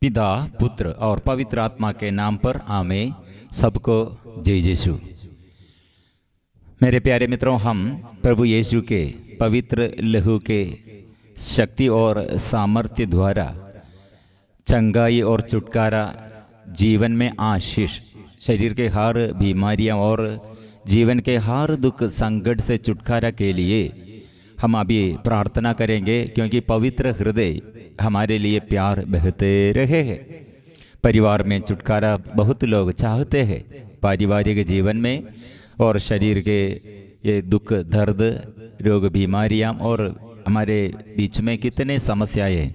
पिता, पुत्र और पवित्र आत्मा के नाम पर आमीन। सबको जय यीशु। मेरे प्यारे मित्रों, हम प्रभु यीशु के पवित्र लहू के शक्ति और सामर्थ्य द्वारा चंगाई और छुटकारा, जीवन में आशीष, शरीर के हर बीमारियां और जीवन के हर दुख संकट से छुटकारा के लिए हम अभी प्रार्थना करेंगे, क्योंकि पवित्र हृदय हमारे लिए प्यार बहते रहे हैं। परिवार में छुटकारा बहुत लोग चाहते हैं, पारिवारिक जीवन में और शरीर के ये दुख, दर्द, रोग, बीमारियां और हमारे बीच में कितने समस्याएं,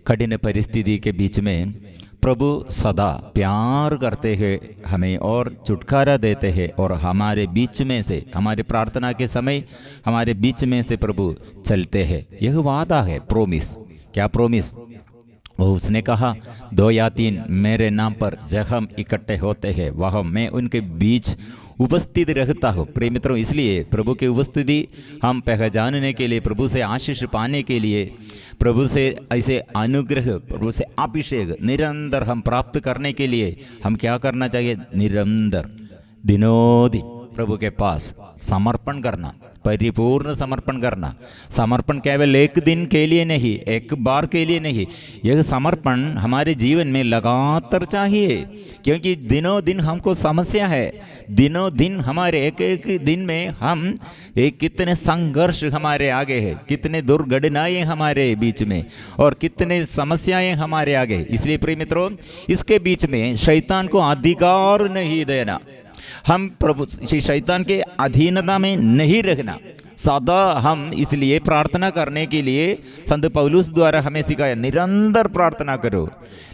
कठिन परिस्थिति के बीच में प्रभु सदा प्यार करते हैं हमें और छुटकारा देते हैं, और हमारे बीच में से, हमारे प्रार्थना के समय हमारे बीच में से प्रभु चलते हैं। यह वादा है, प्रोमिस। क्या प्रोमिस? वो उसने कहा, 2 या 3 मेरे नाम पर जब हम इकट्ठे होते हैं वह मैं उनके बीच उपस्थित रहता हूँ। प्रिय मित्रों, इसलिए प्रभु की उपस्थिति हम पहचानने के लिए, प्रभु से आशीष पाने के लिए, प्रभु से ऐसे अनुग्रह, प्रभु से अभिषेक निरंतर हम प्राप्त करने के लिए हम क्या करना चाहिए? निरंतर दिनों दिन प्रभु के पास समर्पण करना, परिपूर्ण समर्पण करना। समर्पण केवल एक दिन के लिए नहीं, एक बार के लिए नहीं, यह समर्पण हमारे जीवन में लगातार चाहिए, क्योंकि दिनों दिन हमको समस्या है। दिनों दिन हमारे एक एक दिन में हम कितने संघर्ष हमारे आगे है, कितने दुर्घटनाएं हमारे बीच में और कितने समस्याएं हमारे आगे। इसलिए प्रिय मित्रों, इसके बीच में शैतान को अधिकार नहीं देना, हम प्रभु शैतान के अधीनता में नहीं रहना। सदा हम इसलिए प्रार्थना करने के लिए संत पौलुस द्वारा हमें सिखाया, निरंतर प्रार्थना करो,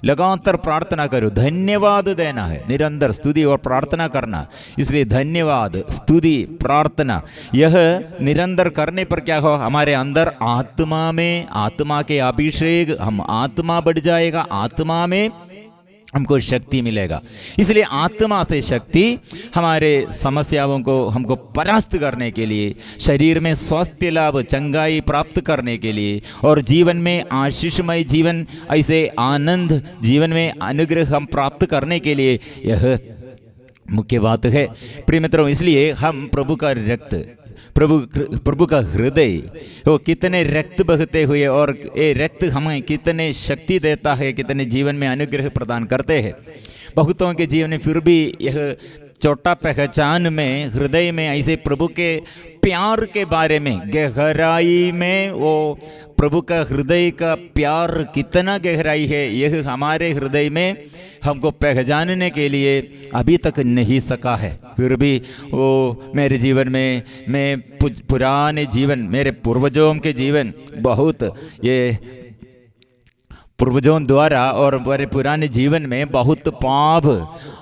लगातार प्रार्थना करो, धन्यवाद देना है, निरंतर स्तुति और प्रार्थना करना। इसलिए धन्यवाद, स्तुति, प्रार्थना, यह निरंतर करने पर क्या हो? हमारे अंदर आत्मा में, आत्मा के अभिषेक, हम आत्मा बढ़ जाएगा, आत्मा में हमको शक्ति मिलेगा। इसलिए आत्मा से शक्ति हमारे समस्याओं को हमको परास्त करने के लिए, शरीर में स्वास्थ्य लाभ, चंगाई प्राप्त करने के लिए और जीवन में आशीषमय जीवन, ऐसे आनंद जीवन में अनुग्रह हम प्राप्त करने के लिए यह मुख्य बात है। प्रिय मित्रों, इसलिए हम प्रभु का रक्त, प्रभु का हृदय, वो कितने रक्त बहते हुए और ये रक्त हमें कितने शक्ति देता है, कितने जीवन में अनुग्रह प्रदान करते हैं। बहुतों के जीवन में फिर भी यह छोटा पहचान में, हृदय में ऐसे प्रभु के प्यार के बारे में, गहराई में वो प्रभु का हृदय का प्यार कितना गहराई है, यह हमारे हृदय में हमको पहचानने के लिए अभी तक नहीं सका है। फिर भी वो मेरे जीवन में, मैं पुराने जीवन, मेरे पूर्वजों के जीवन, बहुत ये पूर्वजों द्वारा और मेरे पुराने जीवन में बहुत पाप,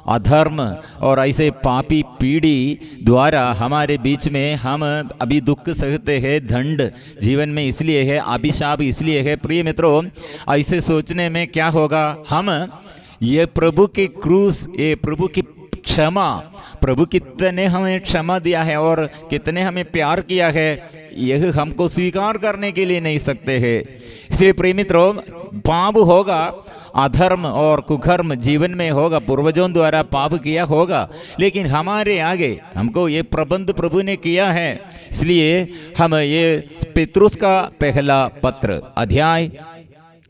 अधर्म और ऐसे पापी पीढ़ी द्वारा हमारे बीच में हम अभी दुख सहते हैं। दंड जीवन में इसलिए है, अभिशाप इसलिए है। प्रिय मित्रों, ऐसे सोचने में क्या होगा? हम ये प्रभु के क्रूस, ये प्रभु की क्षमा, प्रभु कितने हमें क्षमा दिया है और कितने हमें प्यार किया है, यह हमको स्वीकार करने के लिए नहीं सकते हैं। इसलिए प्रिय मित्रों, पाप होगा, अधर्म और कुकर्म जीवन में होगा, पूर्वजों द्वारा पाप किया होगा, लेकिन हमारे आगे हमको ये प्रबंध प्रभु ने किया है। इसलिए हम ये पेत्रुस का पहला पत्र अध्याय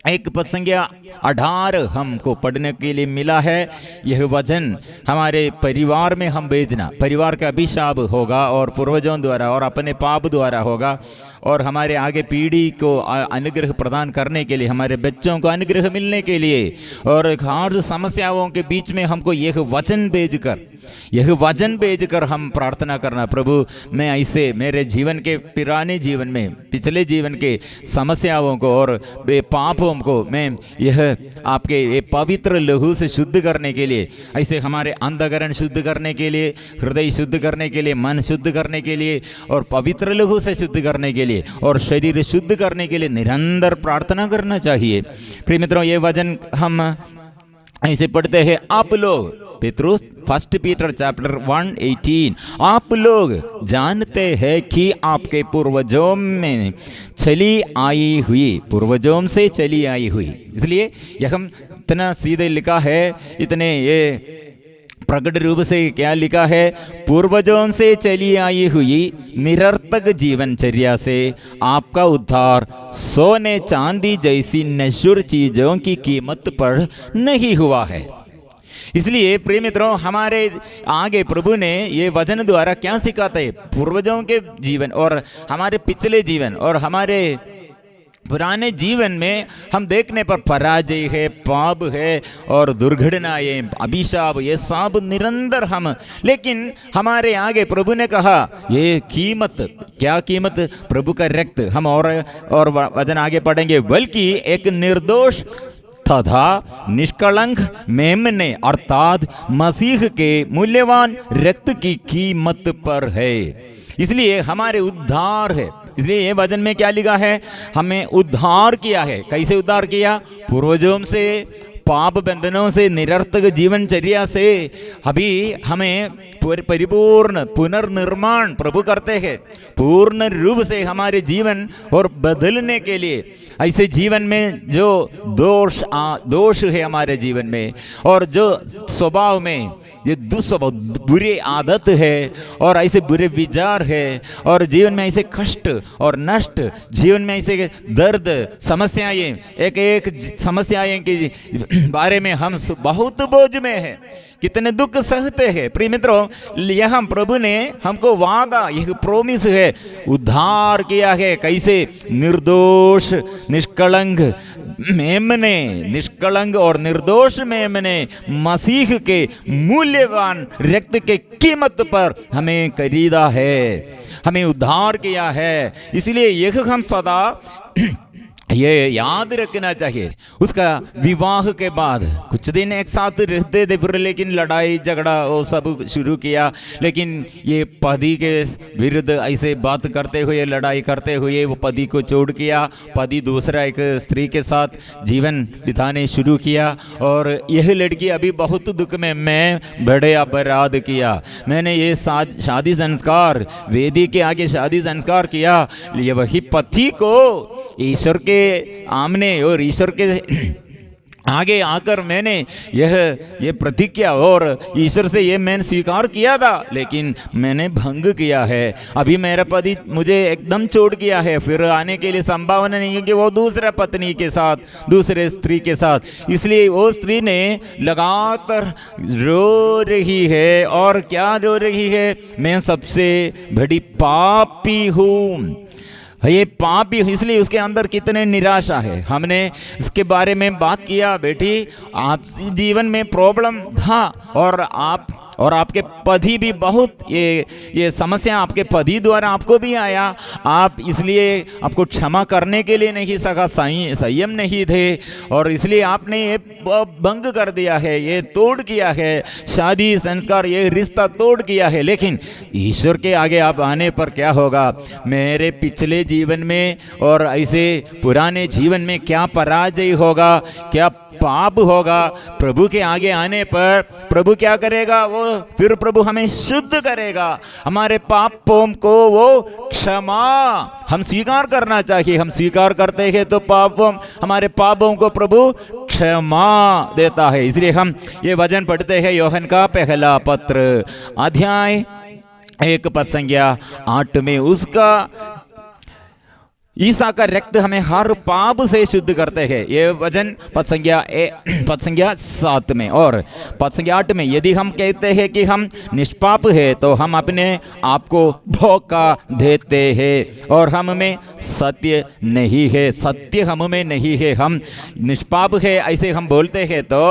1 पद संख्या 18 हमको पढ़ने के लिए मिला है। यह वचन हमारे परिवार में हम भेजना, परिवार का अभिशाप होगा और पूर्वजों द्वारा और अपने पाप द्वारा होगा, और हमारे आगे पीढ़ी को अनुग्रह प्रदान करने के लिए, हमारे बच्चों को अनुग्रह मिलने के लिए और हर समस्याओं के बीच में हमको यह वचन भेजकर हम प्रार्थना करना, प्रभु मैं ऐसे मेरे जीवन के पुराने जीवन में, पिछले जीवन के समस्याओं को और पापों को मैं यह आपके ये पवित्र लहू से शुद्ध करने के लिए, ऐसे हमारे अंतःकरण शुद्ध करने के लिए, हृदय शुद्ध करने के लिए, मन शुद्ध करने के लिए और पवित्र लहू से शुद्ध करने के लिए और शरीर शुद्ध करने के लिए निरंतर प्रार्थना करना चाहिए। प्रिय मित्रों, ये वचन हम ऐसे पढ़ते हैं, आप लोग पेट्रोस 1 पीटर चैप्टर 1:18, आप लोग जानते हैं कि आपके पूर्वजों में चली आई हुई, पूर्वजों से चली आई हुई। इसलिए यह हम इतना सीधे लिखा है, इतने ये प्रकट रूप से क्या लिखा है, पूर्वजों से चली आई हुई निरर्थक जीवनचर्या से आपका उद्धार सोने चांदी जैसी नश्वर चीजों की कीमत पर नहीं हुआ है। इसलिए प्रिय मित्रों, हमारे आगे प्रभु ने ये वचन द्वारा क्या सिखाते हैं, पूर्वजों के जीवन और हमारे पिछले जीवन और हमारे पुराने जीवन में हम देखने पर पराजय है, पाप है और दुर्घटनाएं, अभिशाप, ये सब निरंतर हम, लेकिन हमारे आगे प्रभु ने कहा ये कीमत, क्या कीमत, प्रभु का रक्त। हम और वचन आगे पढ़ेंगे, बल्कि एक निर्दोष तथा निष्कलंक मेमने अर्थात मसीह के मूल्यवान रक्त की कीमत पर है। इसलिए हमारे उद्धार है। इसलिए ये वचन में क्या लिखा है, हमें उद्धार किया है। कैसे उद्धार किया, पूर्वजों से, पाप बंधनों से, निरर्थक जीवनचर्या से अभी हमें परिपूर्ण पुनर्निर्माण प्रभु करते हैं, पूर्ण रूप से हमारे जीवन और बदलने के लिए। ऐसे जीवन में जो दोष है हमारे जीवन में और जो स्वभाव में ये दुस्वभाव, बुरी आदत है और ऐसे बुरे विचार है और जीवन में ऐसे कष्ट और नष्ट, जीवन में ऐसे दर्द, समस्याएं, एक एक समस्याएं के बारे में हम बहुत बोझ में है, कितने दुख सहते हैं। प्रिय मित्रों, यहाँ प्रभु ने हमको वादा, यह प्रोमिस है, उद्धार किया है। कैसे, निर्दोष निष्कलंक मेमने, निष्कलंक और निर्दोष मेमने मसीह के मूल्यवान रक्त के कीमत पर हमें खरीदा है, हमें उद्धार किया है। इसलिए यह हम सदा ये याद रखना चाहिए। उसका विवाह के बाद कुछ दिन एक साथ रहते थे, फिर लेकिन लड़ाई झगड़ा वो सब शुरू किया। लेकिन ये पति के विरुद्ध ऐसे बात करते हुए, लड़ाई करते हुए वो पति को छोड़ किया, पति दूसरा एक स्त्री के साथ जीवन बिताने शुरू किया। और यह लड़की अभी बहुत दुख में, मैं बड़े अपराध किया, मैंने ये शादी संस्कार, वेदी के आगे शादी संस्कार किया। ये वही पति को ईश्वर के आमने और ईश्वर के आगे आकर मैंने ये प्रतिज्ञा और ईश्वर से ये मैंने स्वीकार किया था, लेकिन मैंने भंग किया है। अभी मेरा पति मुझे एकदम छोड़ किया है, फिर आने के लिए संभावना नहीं है कि वो दूसरा पत्नी के साथ, दूसरे स्त्री के साथ। इसलिए वो स्त्री ने लगातार रो रही है। और क्या रो रही है, मैं सबसे बड़ी पापी हूँ, ये पापी। इसलिए उसके अंदर कितने निराशा है। हमने इसके बारे में बात किया, बेटी आप जीवन में प्रॉब्लम था और आपके पति भी बहुत ये समस्या आपके पति द्वारा आपको भी आया। आप इसलिए आपको क्षमा करने के लिए नहीं सका, संयम नहीं थे और इसलिए आपने ये भंग कर दिया है, ये तोड़ किया है, शादी संस्कार, ये रिश्ता तोड़ किया है। लेकिन ईश्वर के आगे आप आने पर क्या होगा, मेरे पिछले जीवन में और ऐसे पुराने जीवन में क्या पराजय होगा, क्या पाप होगा, प्रभु के आगे आने पर प्रभु क्या करेगा, वो फिर प्रभु हमें शुद्ध करेगा। हमारे पापों को वो क्षमा हम स्वीकार करना चाहिए। हम स्वीकार करते हैं तो हमारे पापों को प्रभु क्षमा देता है। इसलिए हम ये वचन पढ़ते हैं, यूहन्ना का पहला पत्र अध्याय 1 पद संख्या 8 में, उसका ईसा का रक्त हमें हर पाप से शुद्ध करते हैं। ये वचन पद संख्या 7 में और पद संख्या 8 में, यदि हम कहते हैं कि हम निष्पाप है तो हम अपने आप को धोखा देते हैं और हम में सत्य नहीं है, सत्य हम में नहीं है। हम निष्पाप है ऐसे हम बोलते हैं तो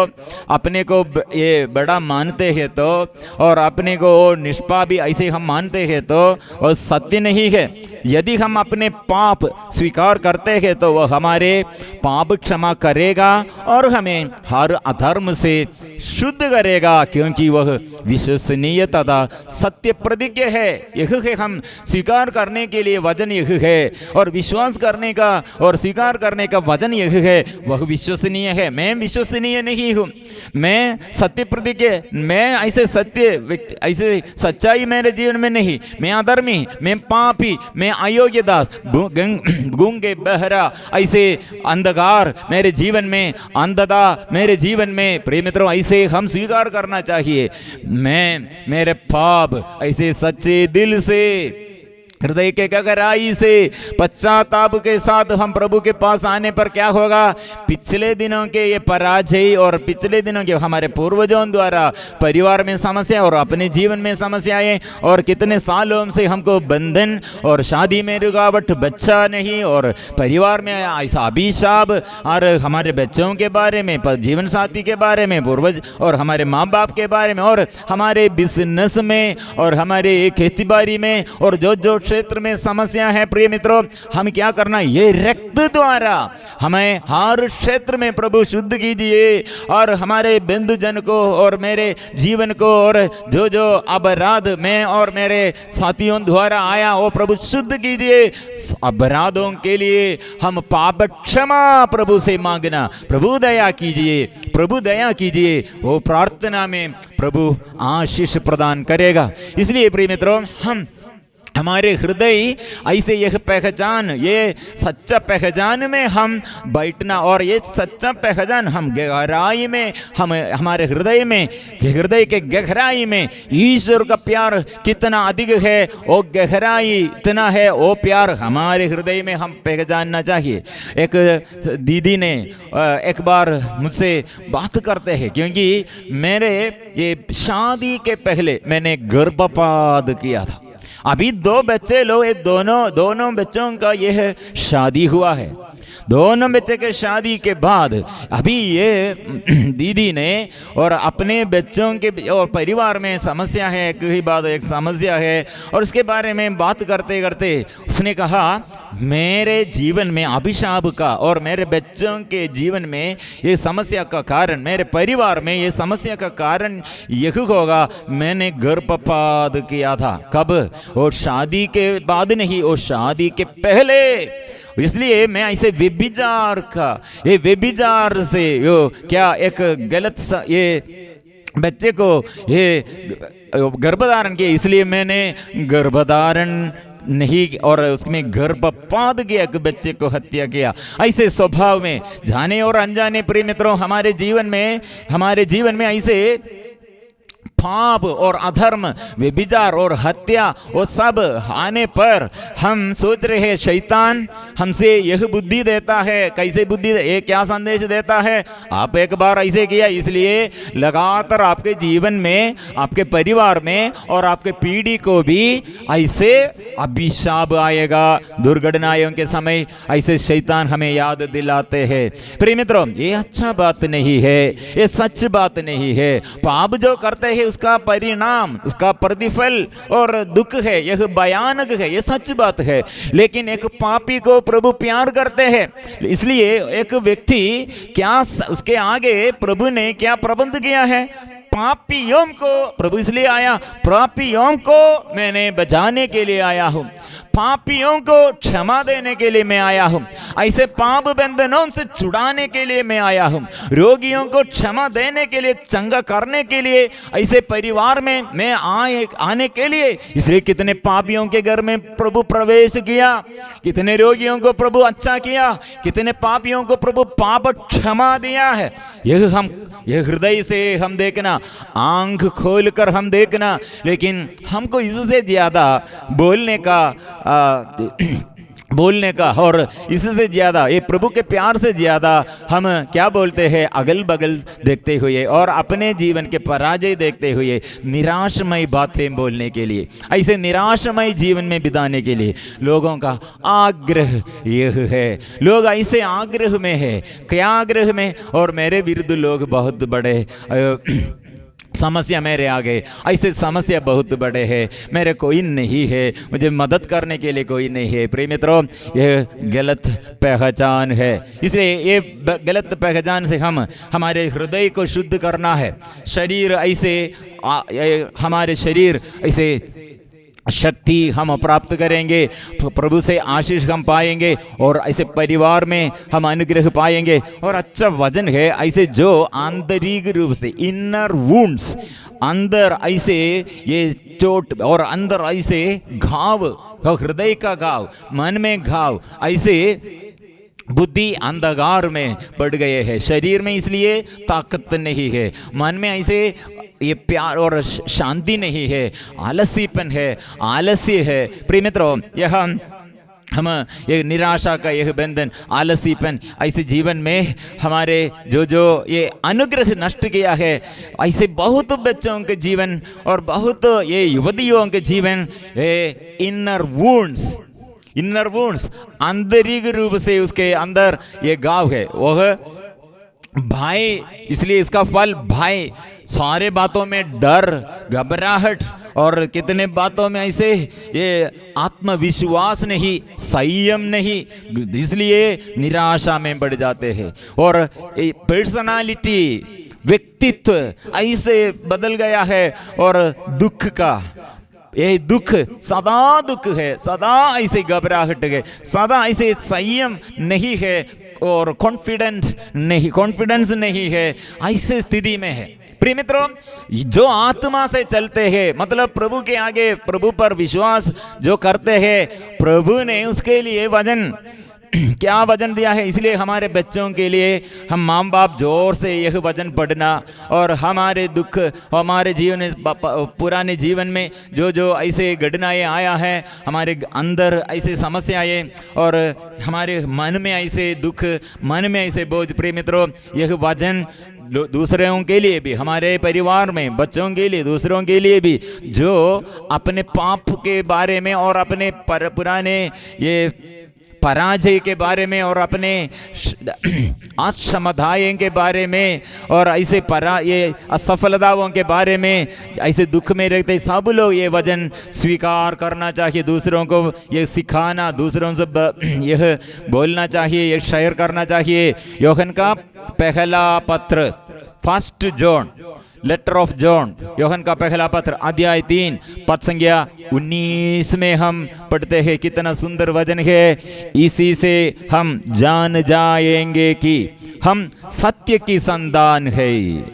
अपने को ये बड़ा मानते हैं तो, और अपने को निष्पाप भी ऐसे हम मानते हैं तो, और सत्य नहीं है। यदि हम अपने पाप स्वीकार करते हैं तो वह हमारे पाप क्षमा करेगा और हमें हर अधर्म से शुद्ध करेगा, क्योंकि वह विश्वसनीय तथा सत्य प्रतिज्ञ है। यह है हम स्वीकार करने के लिए वचन यह है, और विश्वास करने का और स्वीकार करने का वचन यह है, वह विश्वसनीय है। मैं विश्वसनीय नहीं हूँ, मैं सत्य प्रतिज्ञ, मैं ऐसे सत्य व्यक्ति, ऐसे सच्चाई मेरे जीवन में नहीं, मैं अधर्मी, मैं पापी, मैं अयोग्य दास, गूंगे बहरा, ऐसे अंधकार मेरे जीवन में, अंधता मेरे जीवन में। प्रिय मित्रों, ऐसे हम स्वीकार करना चाहिए। मैं मेरे पाप ऐसे सच्चे दिल से, हृदय के गहराई से, पश्चाताप के साथ हम प्रभु के पास आने पर क्या होगा? पिछले दिनों के ये पराजय और पिछले दिनों के हमारे पूर्वजों द्वारा परिवार में समस्या और अपने जीवन में समस्याएं, और कितने सालों से हमको बंधन और शादी में रुकावट, बच्चा नहीं और परिवार में ऐसा अभिशाप, और हमारे बच्चों के बारे में, जीवन साथी के बारे में, पूर्वज और हमारे माँ बाप के बारे में, और हमारे बिजनेस में और हमारे खेती बाड़ी में और जो क्षेत्र में समस्या है। प्रिय मित्रों, हम क्या करना? ये रक्त द्वारा हमें हर क्षेत्र में प्रभु शुद्ध कीजिए, और हमारे बंधुजन को और मेरे जीवन को, और जो अपराध में और मेरे साथियों द्वारा आया वो प्रभु शुद्ध कीजिए। अपराधों के लिए हम पाप क्षमा प्रभु से मांगना, प्रभु दया कीजिए, प्रभु दया कीजिए, वो प्रार्थना में प्रभु आशीष प्रदान करेगा। इसलिए प्रिय मित्रों, हमारे हृदय ऐसे यह पहचान, ये सच्चा पहचान में हम बैठना, और ये सच्चा पहचान हम गहराई में, हम हमारे हृदय में, हृदय के गहराई में ईश्वर का प्यार कितना अधिक है, वो गहराई इतना है, वो प्यार हमारे हृदय में हम पहचानना चाहिए। एक दीदी ने एक बार मुझसे बात करते हैं, क्योंकि मेरे ये शादी के पहले मैंने गर्भपात किया था। अभी 2 बच्चे लोग, दोनों बच्चों का यह शादी हुआ है। दोनों बच्चे के शादी के बाद अभी ये दीदी ने और अपने बच्चों के और परिवार में समस्या है, एक ही बात एक समस्या है, और उसके बारे में बात करते करते उसने कहा, मेरे जीवन में अभिशाप का और मेरे बच्चों के जीवन में ये समस्या का कारण, मेरे परिवार में ये समस्या का कारण यह होगा, मैंने गर्भपात किया था। कब? वो शादी के बाद नहीं, वो शादी के पहले। इसलिए मैं ऐसे व्यभिचार का, ये व्यभिचार से यो क्या एक गलत ये बच्चे को ये गर्भधारण किया, इसलिए मैंने गर्भधारण नहीं और उसमें गर्भपात किया, एक बच्चे को हत्या किया। ऐसे स्वभाव में जाने और अनजाने प्रिय मित्रों हमारे जीवन में ऐसे पाप और अधर्म, व्यभिचार और हत्या, वो सब आने पर हम सोच रहे हैं शैतान हमसे यह बुद्धि देता है। कैसे बुद्धि? ये क्या संदेश देता है? आप एक बार ऐसे किया, इसलिए लगातार आपके जीवन में, आपके परिवार में और आपके पीढ़ी को भी ऐसे अभिशाप आएगा। दुर्घटनाओं के समय ऐसे शैतान हमें याद दिलाते हैं। प्रिय मित्रों, ये अच्छा बात नहीं है, ये सच बात नहीं है। पाप जो करते हैं उसका परिणाम, उसका प्रतिफल और दुख है, यह भयानक है, यह सच बात है। लेकिन एक पापी को प्रभु प्यार करते हैं, इसलिए एक व्यक्ति क्या, उसके आगे प्रभु ने क्या प्रबंध किया है? पापियों को प्रभु इसलिए आया, पापियों को मैंने बचाने के लिए आया हूं, पापियों को क्षमा देने के लिए मैं आया हूं, ऐसे पाप बंधनों से छुड़ाने के लिए मैं आया हूं, रोगियों को क्षमा देने के लिए, चंगा करने के लिए, ऐसे परिवार में मैं आने के लिए। इसलिए कितने पापियों के घर में प्रभु प्रवेश किया, कितने रोगियों को प्रभु अच्छा किया, कितने पापियों को प्रभु पाप क्षमा दिया है। यह हृदय से हम देखना, आंख खोलकर हम देखना। लेकिन हमको इससे ज्यादा बोलने का और इससे ज्यादा, ये प्रभु के प्यार से ज्यादा हम क्या बोलते हैं? अगल बगल देखते हुए और अपने जीवन के पराजय देखते हुए निराशमय बातें बोलने के लिए, ऐसे निराशमय जीवन में बिताने के लिए लोगों का आग्रह यह है। लोग ऐसे आग्रह में है, क्या आग्रह में? और मेरे विरुद्ध लोग बहुत बड़े समस्या मेरे आगे, ऐसे समस्या बहुत बड़े हैं, मेरे कोई नहीं है, मुझे मदद करने के लिए कोई नहीं है। प्रिय मित्रों, यह गलत पहचान है। इसलिए ये गलत पहचान से हम हमारे हृदय को शुद्ध करना है। शरीर ऐसे हमारे शरीर ऐसे शक्ति हम प्राप्त करेंगे, प्रभु से आशीष हम पाएंगे, और ऐसे परिवार में हम अनुग्रह पाएंगे, और अच्छा वजन है ऐसे जो आंतरिक रूप से इनर वुंड्स, अंदर ऐसे ये चोट और अंदर ऐसे घाव, हृदय का घाव, मन में घाव, ऐसे बुद्धि अंधकार में बढ़ गए हैं, शरीर में इसलिए ताकत नहीं है, मन में ऐसे ये प्यार और शांति नहीं है, आलसीपन है, आलस्य है। प्रिय मित्रों, यह हम ये निराशा का यह बंधन, आलसीपन, ऐसे जीवन में हमारे जो ये अनुग्रह नष्ट किया है, ऐसे बहुत बच्चों के जीवन और बहुत ये युवतियों के जीवन, ये इनर वुंड्स आंतरिक रूप से उसके अंदर ये घाव है, वह भय। इसलिए इसका फल भय, सारे बातों में डर, घबराहट, और कितने बातों में ऐसे ये आत्मविश्वास नहीं, संयम नहीं, इसलिए निराशा में बढ़ जाते हैं। और पर्सनालिटी, व्यक्तित्व ऐसे बदल गया है, और दुख का यही दुख, सदा दुख है, सदा ऐसे घबराहट है, सदा ऐसे संयम नहीं है, और कॉन्फिडेंस नहीं है, ऐसे स्थिति में है। प्रिय मित्रों, जो आत्मा से चलते हैं, मतलब प्रभु के आगे, प्रभु पर विश्वास जो करते हैं, प्रभु ने उसके लिए वजन क्या वजन दिया है। इसलिए हमारे बच्चों के लिए हम माँ बाप जोर से यह वचन पढ़ना, और हमारे दुख, हमारे जीवन, पुराने जीवन में जो ऐसे घटनाएं आया है, हमारे अंदर ऐसे समस्याएं, और हमारे मन में ऐसे दुख, मन में ऐसे बोझ, प्रिय मित्रों, यह वचन दूसरों के लिए भी, हमारे परिवार में बच्चों के लिए, दूसरों के लिए भी, जो अपने पाप के बारे में और अपने पुराने ये पराजय के बारे में और अपने असमधाएं के बारे में और ऐसे ये असफलताओं के बारे में ऐसे दुख में रहते, सब लोग ये वचन स्वीकार करना चाहिए, दूसरों को ये सिखाना, दूसरों से यह बोलना चाहिए, ये शेयर करना चाहिए। यूहन्ना का पहला पत्र, first John, letter of John, Yuhanna का पहला पत्र, अध्याय 3 पद संख्या 19 में हम पढ़ते हैं, कितना सुंदर वचन है। इसी से हम जान जाएंगे कि हम सत्य की संतान है,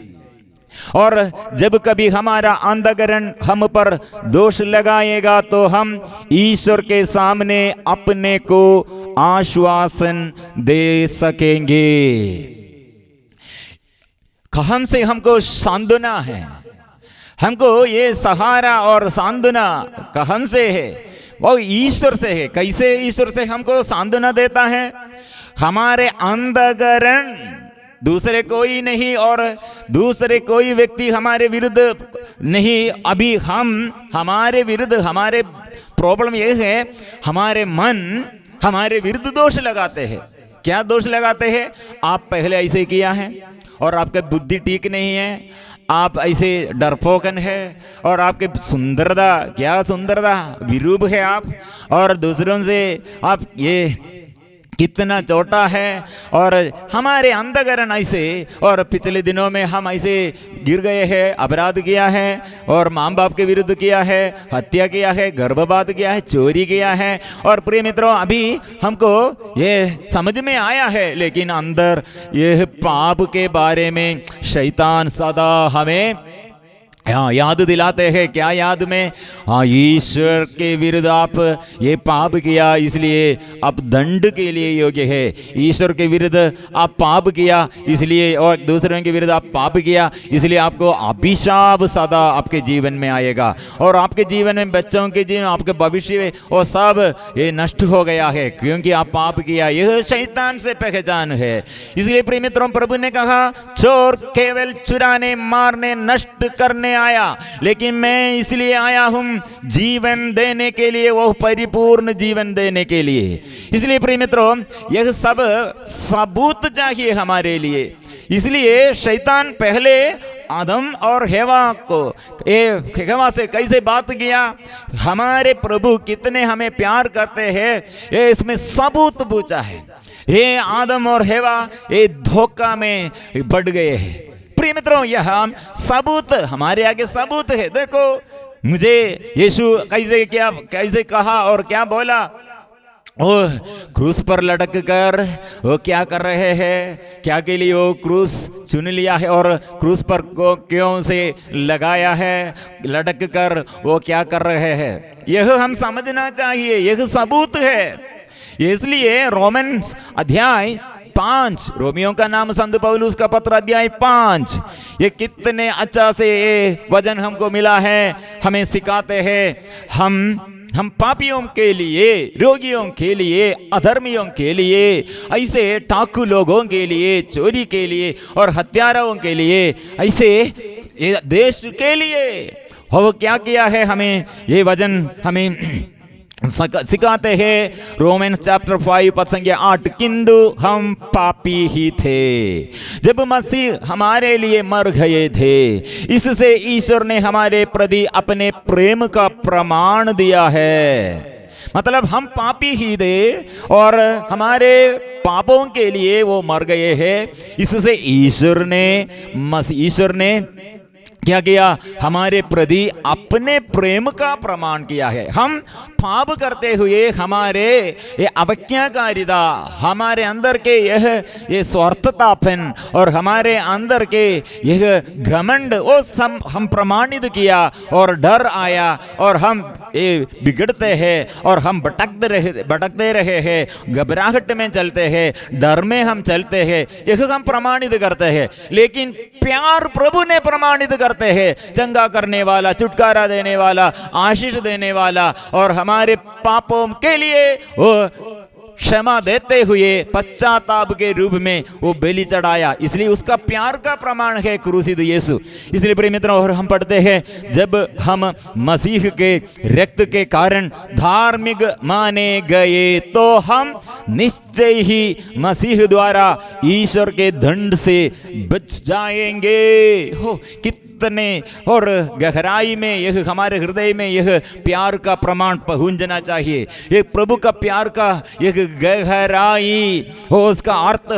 और जब कभी हमारा अंधकरण हम पर दोष लगाएगा तो हम ईश्वर के सामने अपने को आश्वासन दे सकेंगे। कहम से हमको सांत्वना है, हमको ये सहारा और सांत्वना कहम से है, वो ईश्वर से है। कैसे ईश्वर से हमको सांत्वना देता है? हमारे अंधकरण दूसरे कोई नहीं, और दूसरे कोई व्यक्ति हमारे विरुद्ध नहीं। अभी हमारे विरुद्ध, हमारे प्रॉब्लम ये है, हमारे मन हमारे विरुद्ध दोष लगाते हैं। क्या दोष लगाते हैं? आप पहले ऐसे किया है, और आपका बुद्धि ठीक नहीं है, आप ऐसे डरपोकन है, और आपके सुंदरता, क्या सुंदरता, विरूप है आप, और दूसरों से आप ये कितना छोटा है, और हमारे अंधकरण ऐसे, और पिछले दिनों में हम ऐसे गिर गए हैं, अपराध किया है, और माँ बाप के विरुद्ध किया है, हत्या किया है, गर्भपात किया है, चोरी किया है, और प्रिय मित्रों, अभी हमको ये समझ में आया है, लेकिन अंदर यह पाप के बारे में शैतान सदा हमें याद दिलाते हैं। क्या याद में? हाँ, ईश्वर के विरुद्ध आप ये पाप किया, इसलिए आप दंड के लिए योग्य है। ईश्वर के विरुद्ध आप पाप किया इसलिए, और दूसरों के विरुद्ध आप पाप किया इसलिए आपको अभिशाप सदा आपके जीवन में आएगा, और आपके जीवन में, बच्चों के जीवन, आपके भविष्य में वो सब ये नष्ट हो गया है, क्योंकि आप पाप किया। यह शैतान से पहचान है। इसलिए प्रिय मित्रों, प्रभु ने कहा, चोर केवल चुराने, मारने, नष्ट करने आया, लेकिन मैं इसलिए आया हूं जीवन देने के लिए, वो परिपूर्ण जीवन देने के लिए। इसलिए प्रिय मित्रों, यह सब सबूत चाहिए हमारे लिए। इसलिए शैतान पहले आदम और हेवा से कैसे बात किया, हमारे प्रभु कितने हमें प्यार करते हैं, ये इसमें सबूत पूछा है। ये आदम और हेवा ये धोखा में बढ़ गए हैं। प्रिय मित्रों, यह सबूत हमारे आगे सबूत है। देखो मुझे यीशु कैसे कहा और क्या बोला। वो क्रूस पर लटक कर वो क्या कर रहे हैं, क्या के लिए वो क्रूस चुन लिया है और क्रूस पर को क्यों से लगाया है, लटक कर वो क्या कर रहे हैं, यह हम समझना चाहिए। यह सबूत है। इसलिए रोमन्स अध्याय 5, रोमियो का नाम संत पौलुस का पत्र अध्याय 5, ये कितने अच्छा से ये वचन हमको मिला है, हमें सिखाते हैं। हम पापियों के लिए, रोगियों के लिए, अधर्मियों के लिए, ऐसे डाकू लोगों के लिए, चोरी के लिए और हत्यारों के लिए, ऐसे देश के लिए वो क्या किया है, हमें ये वचन हमें सिखाते हैं। रोमन्स चैप्टर 5 पद संख्या 8, किंतु हम पापी ही थे जब मसीह हमारे लिए मर गए थे, इससे ईश्वर ने हमारे प्रति अपने प्रेम का प्रमाण दिया है। मतलब हम पापी ही थे और हमारे पापों के लिए वो मर गए हैं। इससे ईश्वर ने क्या किया, हमारे प्रति अपने प्रेम का प्रमाण किया है। हम पाप करते हुए हमारे ये अवज्ञाकारिता, हमारे अंदर के ये स्वार्थतापन और हमारे अंदर के यह घमंड, वो हम प्रमाणित किया और डर आया और हम ये बिगड़ते हैं और हम भटकते रहे हैं, घबराहट में चलते हैं, डर में हम चलते हैं, यह हम प्रमाणित करते हैं। लेकिन प्यार प्रभु ने प्रमाणित करते हैं, चंगा करने वाला, छुटकारा देने वाला, आशीष देने वाला और हमारे पापों के लिए वो क्षमा देते हुए पश्चाताप के रूप में वो बलि चढ़ाया। इसलिए उसका प्यार का प्रमाण है क्रूसित यीशु। इसलिए प्रिय मित्रों, और हम पढ़ते हैं, जब हम मसीह के रक्त के कारण धार्मिक माने गए तो हम निश्चय ही मसीह द्वारा ईश्वर के दंड से बच जाएंगे। हो कितने और गहराई में यह हमारे हृदय में यह प्यार का प्रमाण पहुंचना चाहिए। ये प्रभु का प्यार का यह गहराई हो, उसका अर्थ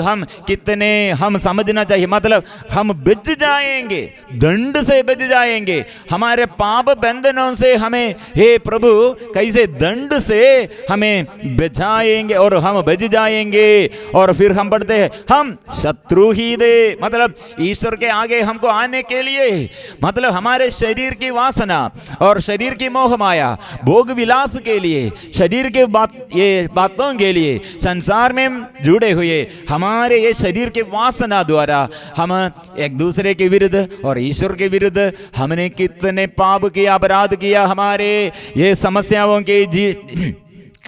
हम समझना चाहिए। मतलब हम बच जाएंगे, दंड से बच जाएंगे, हमारे पाप बंधनों से हमें हे प्रभु कैसे दंड से हमें बचाएंगे और हम बच जाएंगे। और फिर हम पढ़ते हैं, हम शत्रु ही थे। मतलब ईश्वर के आगे हमको आने के लिए, मतलब हमारे शरीर की वासना और शरीर की मोह माया, भोग विलास के लिए, शरीर के बातों के लिए संसार में जुड़े हुए हमारे ये शरीर के वासना द्वारा हम एक दूसरे के विरुद्ध और ईश्वर के विरुद्ध हमने कितने पाप किया, अपराध किया। हमारे ये समस्याओं के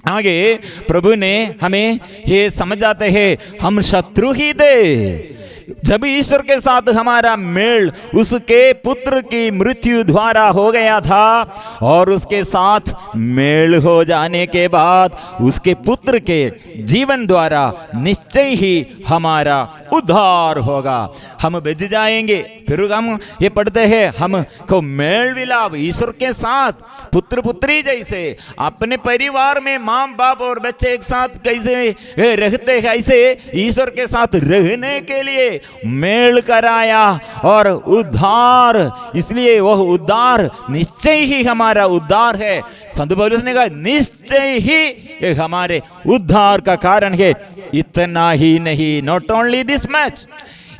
आगे प्रभु ने हमें ये समझाते हैं, हम शत्रु ही थे। जब ईश्वर के साथ हमारा मेल उसके पुत्र की मृत्यु द्वारा हो गया था और उसके साथ मेल हो जाने के बाद उसके पुत्र के जीवन द्वारा निश्चय ही हमारा उद्धार होगा, हम बच जाएंगे। फिर हम ये पढ़ते हैं, हमको मेल मिलाप ईश्वर के साथ पुत्र पुत्री जैसे अपने परिवार में माँ बाप और बच्चे एक साथ कैसे रहते हैं, ऐसे ईश्वर के साथ रहने के लिए मेल कराया और उद्धार। इसलिए वह उद्धार निश्चय ही हमारा उद्धार है। संत पौलुस ने कहा निश्चय ही हमारे उद्धार का कारण है। इतना ही नहीं, नॉट ओनली दिस मैच,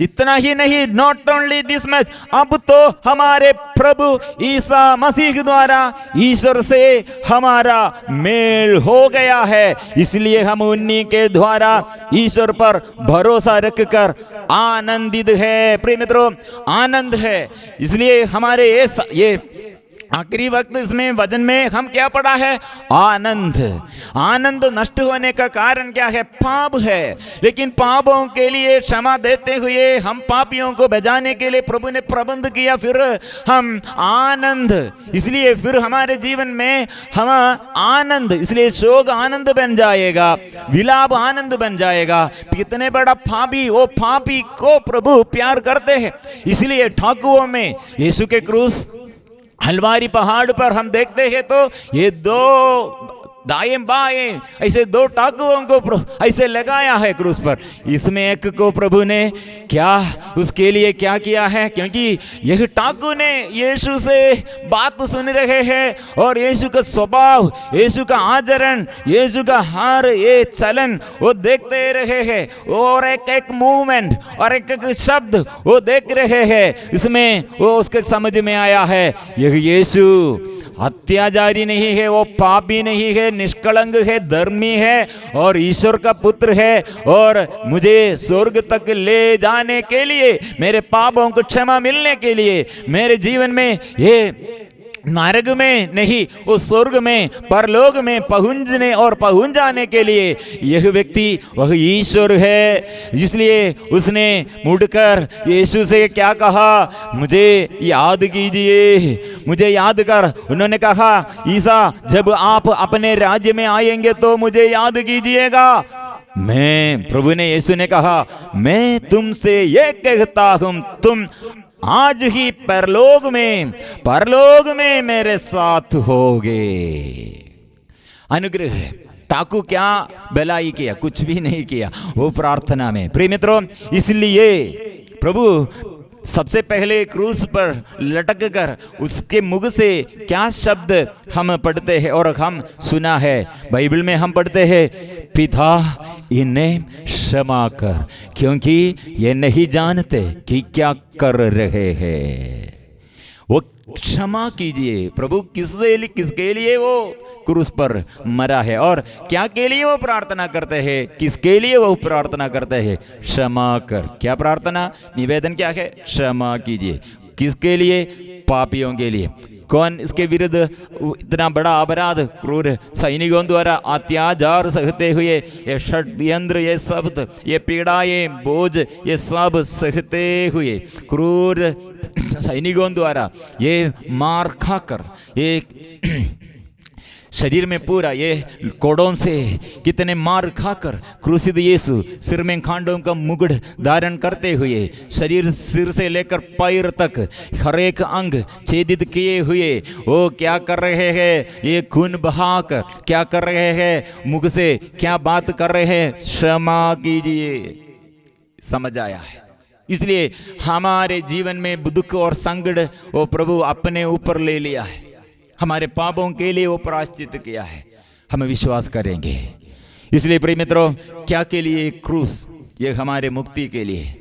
इतना ही नहीं, नॉट ओनली दिस मैच, अब तो हमारे प्रभु ईसा मसीह द्वारा ईश्वर से हमारा मेल हो गया है। इसलिए हम उन्हीं के द्वारा ईश्वर पर भरोसा रखकर आनंदित है। प्रिय मित्रों, आनंद है। इसलिए हमारे ये आखिरी वक्त इसमें वचन में हम क्या पढ़ा है? आनंद। आनंद नष्ट होने का कारण क्या है? पाप है। लेकिन पापों के लिए क्षमा देते हुए हम पापियों को बचाने के लिए प्रभु ने प्रबंध किया, फिर हम आनंद, इसलिए फिर हमारे जीवन में हम आनंद, इसलिए शोक आनंद बन जाएगा, विलाप आनंद बन जाएगा। कितने बड़ा पापी, वो पापी को प्रभु प्यार करते हैं। इसलिए ठाकुरों में यीशु के क्रूस हलवारी पहाड़ पर हम देखते हैं तो ये दो दाएं बाएं ऐसे दो टाकुओं को ऐसे लगाया है क्रूस पर। इसमें एक को प्रभु ने क्या उसके लिए क्या किया है? क्योंकि यह टाकू ने यीशु से बात सुन रहे हैं और यीशु का स्वभाव, यीशु का आचरण, यीशु का हर ये चलन वो देखते रहे हैं और एक एक मूवमेंट और एक एक शब्द वो देख रहे हैं। इसमें वो उसके समझ में आया है यह यीशु अत्याचारी नहीं है, वो पापी नहीं है, निष्कलंक है, धर्मी है और ईश्वर का पुत्र है और मुझे स्वर्ग तक ले जाने के लिए, मेरे पापों को क्षमा मिलने के लिए, मेरे जीवन में ये नरक में नहीं वो स्वर्ग में परलोक में पहुंचने और पहुंच जाने के लिए यह व्यक्ति वह ईश्वर है। इसलिए उसने मुड़कर यीशु से क्या कहा? मुझे याद कीजिए, मुझे याद कर। उन्होंने कहा ईसा जब आप अपने राज्य में आएंगे तो मुझे याद कीजिएगा। मैं, प्रभु ने, यीशु ने कहा मैं तुमसे ये कहता हूं, तुम आज ही परलोक में मेरे साथ होगे। अनुग्रह है। टाकू क्या भलाई किया? कुछ भी नहीं किया वो प्रार्थना में। प्रिय मित्रों, इसलिए प्रभु सबसे पहले क्रूस पर लटक कर उसके मुख से क्या शब्द हम पढ़ते हैं और हम सुना है बाइबल में? हम पढ़ते हैं पिता इन्हें क्षमा कर क्योंकि ये नहीं जानते कि क्या कर रहे हैं। वो क्षमा कीजिए। प्रभु किसके लिए वो क्रूस पर मरा है और क्या के लिए वो प्रार्थना करते हैं? किसके लिए वो प्रार्थना करते हैं? क्षमा कर। क्या प्रार्थना निवेदन क्या है? क्षमा कीजिए। किसके लिए? पापियों के लिए। कौन इसके विरुद्ध इतना बड़ा अपराध क्रूर सैनिकों द्वारा अत्याचार सहते हुए ये षड्यंत्र, ये शब्द, ये पीड़ा, ये बोझ, ये सब सहते हुए क्रूर सैनिकों द्वारा ये मार खाकर, ये शरीर में पूरा ये कोड़ों से कितने मार खाकर क्रूसित यीशु सिर में खांडों का मुकुट धारण करते हुए शरीर सिर से लेकर पैर तक हर एक अंग छेदित किए हुए वो क्या कर रहे हैं? ये खून बहाकर क्या कर रहे हैं? मुख से क्या बात कर रहे हैं? क्षमा कीजिए। समझ आया है? इसलिए हमारे जीवन में दुख और संकट वो प्रभु अपने ऊपर ले लिया है। हमारे पापों के लिए वो प्रायश्चित किया है। हम विश्वास करेंगे। इसलिए प्रिय मित्रों, क्या के लिए क्रूस? ये हमारे मुक्ति के लिए।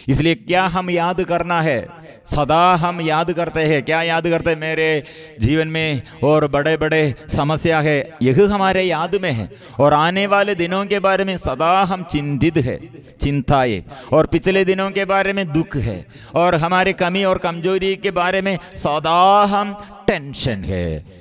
इसलिए क्या हम याद करना है? सदा हम याद करते हैं। क्या याद करते हैं? मेरे जीवन में और बड़े बड़े समस्या है, यह हमारे याद में है और आने वाले दिनों के बारे में सदा हम चिंतित है, चिंताएं, और पिछले दिनों के बारे में दुख है और हमारे कमी और कमजोरी के बारे में सदा हम टेंशन है।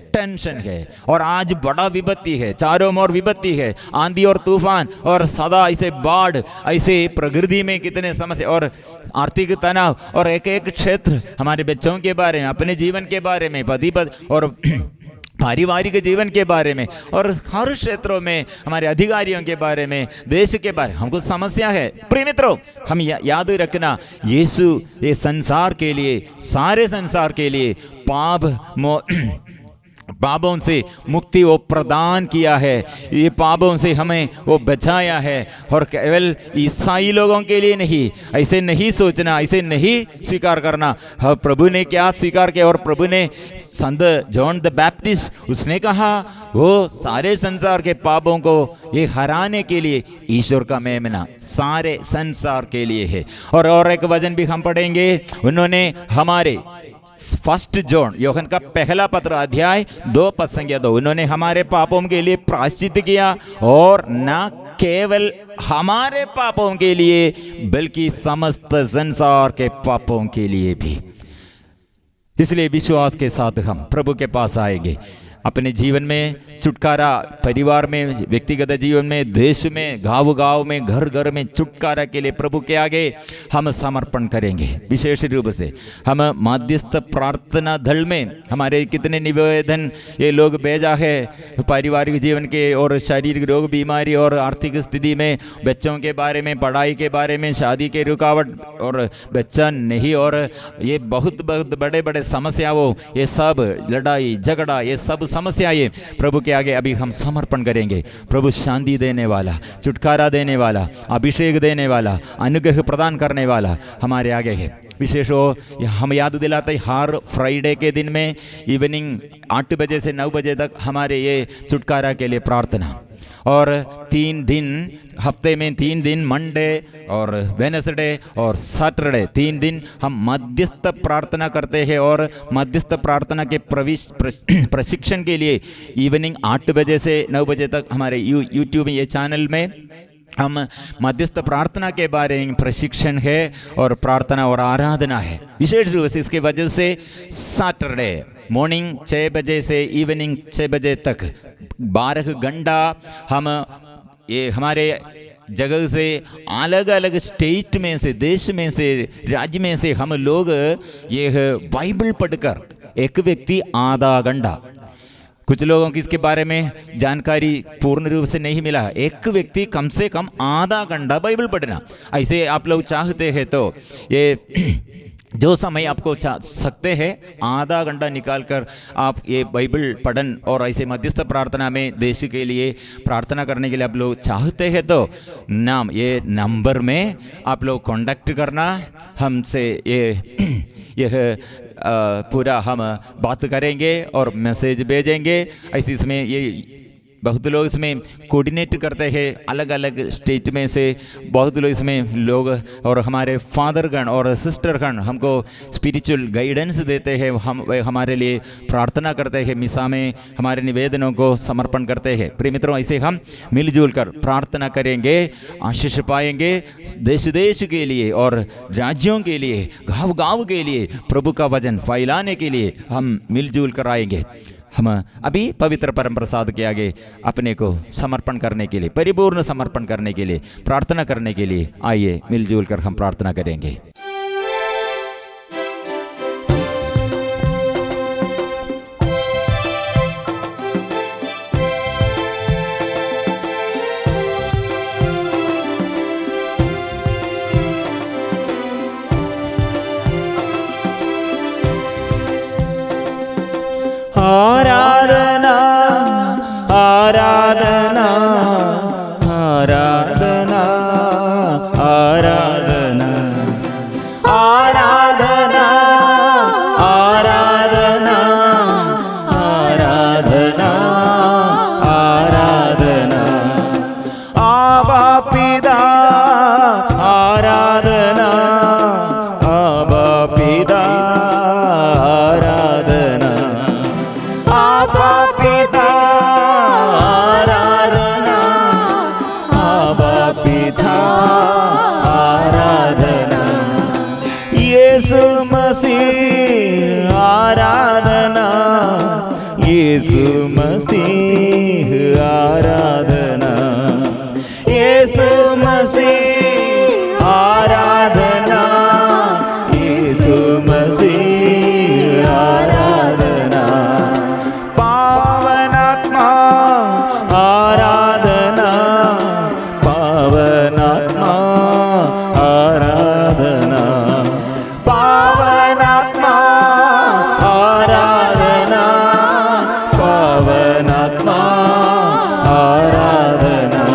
और आज बड़ा विपत्ति है, चारों ओर विपत्ति है, आंधी और तूफान और सदा ऐसे बाढ़, ऐसे प्रकृति में कितने समस्या और आर्थिक तनाव और एक एक क्षेत्र, हमारे बच्चों के बारे में, अपने जीवन के बारे में, पति और पारिवारिक जीवन के बारे में और हर क्षेत्रों में हमारे अधिकारियों के बारे में, देश के बारे में हमको समस्या है। प्रिय मित्रों, हम याद रखना, यीशु ये संसार के लिए, सारे संसार के लिए पापों से मुक्ति वो प्रदान किया है। ये पापों से हमें वो बचाया है और केवल ईसाई लोगों के लिए नहीं। ऐसे नहीं सोचना, ऐसे नहीं स्वीकार करना। हाँ, प्रभु ने क्या स्वीकार किया? और प्रभु ने संत जॉन द बैप्टिस्ट, उसने कहा वो सारे संसार के पापों को ये हराने के लिए ईश्वर का मेमना सारे संसार के लिए है। और एक वचन भी हम पढ़ेंगे, उन्होंने हमारे फर्स्ट जॉन, यूहन्ना का पहला पत्र अध्याय 2:2, उन्होंने हमारे पापों के लिए प्रायश्चित किया और न केवल हमारे पापों के लिए बल्कि समस्त संसार के पापों के लिए भी। इसलिए विश्वास के साथ हम प्रभु के पास आएंगे। अपने जीवन में छुटकारा, परिवार में, व्यक्तिगत जीवन में, देश में, गांव गांव में, घर घर में छुटकारा के लिए प्रभु के आगे हम समर्पण करेंगे। विशेष रूप से हम मध्यस्थ प्रार्थना दल में हमारे कितने निवेदन ये लोग भेजा है पारिवारिक जीवन के और शारीरिक रोग, बीमारी और आर्थिक स्थिति में, बच्चों के बारे में, पढ़ाई के बारे में, शादी के रुकावट और बच्चा नहीं, और ये बहुत बहुत बड़े बड़े समस्याओं, ये सब लड़ाई झगड़ा, ये सब समस्याएं प्रभु के आगे अभी हम समर्पण करेंगे। प्रभु शांति देने वाला, छुटकारा देने वाला, अभिषेक देने वाला, अनुग्रह प्रदान करने वाला हमारे आगे है। विशेष हम याद दिलाते हैं हर फ्राइडे के दिन में इवनिंग 8 बजे से 9 बजे तक हमारे ये छुटकारा के लिए प्रार्थना, और 3 दिन हफ्ते में 3 दिन मंडे और वेडनेसडे और सैटरडे 3 दिन हम मध्यस्थ प्रार्थना करते हैं। और मध्यस्थ प्रार्थना के प्रशिक्षण के लिए इवनिंग 8 बजे से 9 बजे तक हमारे यूट्यूब ये चैनल में हम मध्यस्थ प्रार्थना के बारे में प्रशिक्षण है और प्रार्थना और आराधना है। विशेष रूप से इसके वजह से सैटरडे मॉर्निंग 6 बजे से इवनिंग 6 बजे तक 12 घंटा हम ये हमारे जगह से अलग अलग स्टेट में से, देश में से, राज्य में से हम लोग ये बाइबल पढ़कर एक व्यक्ति आधा घंटा, कुछ लोगों की इसके बारे में जानकारी पूर्ण रूप से नहीं मिला है, एक व्यक्ति कम से कम आधा घंटा बाइबल पढ़ना। ऐसे आप लोग चाहते हैं तो ये जो समय आपको चाह सकते हैं आधा घंटा निकाल कर आप ये बाइबल पढ़न और ऐसे मध्यस्थ प्रार्थना में देश के लिए प्रार्थना करने के लिए आप लोग चाहते हैं तो ये नंबर में आप लोग कांटेक्ट करना, हमसे यह पूरा हम बात करेंगे और मैसेज भेजेंगे। ऐसे इसमें ये बहुत लोग इसमें कोऑर्डिनेट करते हैं, अलग अलग स्टेट में से बहुत लोग इसमें लोग, और हमारे फादरगण और सिस्टरगण हमको स्पिरिचुअल गाइडेंस देते हैं, हम हमारे लिए प्रार्थना करते हैं, मिसा में हमारे निवेदनों को समर्पण करते हैं। प्रिय मित्रों, ऐसे हम मिलजुल कर प्रार्थना करेंगे, आशीष पाएंगे, देश देश के लिए और राज्यों के लिए, गाँव गाँव के लिए प्रभु का वचन फैलाने के लिए हम मिलजुल कर आएंगे। हम अभी पवित्र परम प्रसाद के आगे अपने को समर्पण करने के लिए, परिपूर्ण समर्पण करने के लिए, प्रार्थना करने के लिए आइए मिलजुल कर हम प्रार्थना करेंगे। आराधना आराधना आराधना आराधना आराधना आराधना आराधना आराधना आबा पिता आराधना आबा पिता आराधना आबा पिता आराधना आबा पिता आराधना यीशु मसीह आराधना यीशु मसीह आराधना यीशु मसीह आराधना यीशु मसीह आराधना पावनात्मा आराधना पावनात्मा आराधना पावनात्मा आराधना पावनात्मा आराधना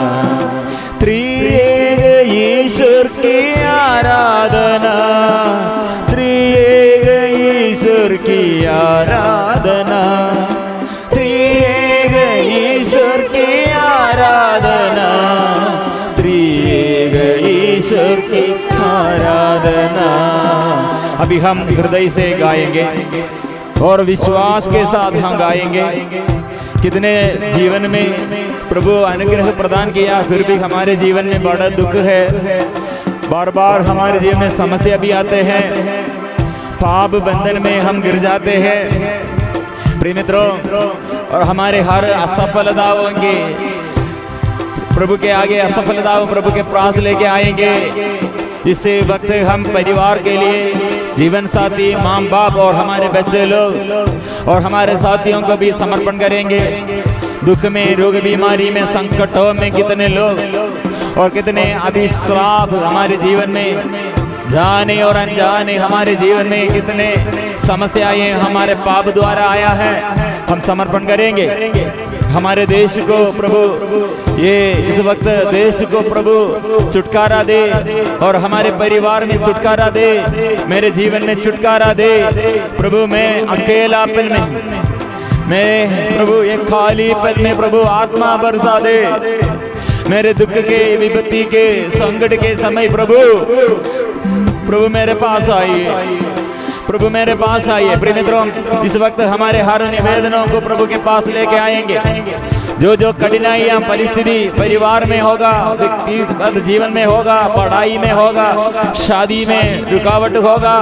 त्रिएक ईश्वर की आराधना त्रिएक ईश्वर की आराधना त्रिएक ईश्वर की आराधना त्रिएक ईश्वर की आराधना। अभी हम हृदय से गाएंगे और विश्वास के साथ हम गाएंगे। कितने जीवन में प्रभु अनुग्रह प्रदान किया, फिर भी हमारे जीवन में बड़ा दुख है, बार बार हमारे जीवन में समस्या भी आते हैं, पाप बंधन में हम गिर जाते हैं प्रिय मित्रों, और हमारे हर असफलताओं के प्रभु के आगे असफलताओं प्रभु के पास लेके आएंगे। इसी वक्त हम परिवार के लिए जीवन साथी, माँ बाप और हमारे बच्चे लोग और हमारे साथियों को भी समर्पण करेंगे। दुख में, रोग बीमारी में, संकटों में कितने लोग और कितने अभिश्राप हमारे जीवन में, जाने और अनजाने हमारे जीवन में कितने समस्याएं हमारे पाप द्वारा आया है। हम समर्पण करेंगे हमारे देश को प्रभु, ये इस वक्त देश को प्रभु छुटकारा दे और हमारे परिवार में छुटकारा दे, मेरे जीवन में छुटकारा दे प्रभु। मैं अकेलापन में, मैं प्रभु एक खालीपन में प्रभु आत्मा बरसा दे। मेरे दुख के, विपत्ति के, संकट के समय प्रभु मेरे पास आइए, प्रभु मेरे पास आइए। प्रिय मित्रों, इस वक्त हमारे हर निवेदनों को प्रभु के पास लेके आएंगे। जो जो कठिनाइयां परिस्थिति परिवार में होगा, व्यक्तिगत जीवन में होगा, पढ़ाई में होगा, शादी में रुकावट होगा,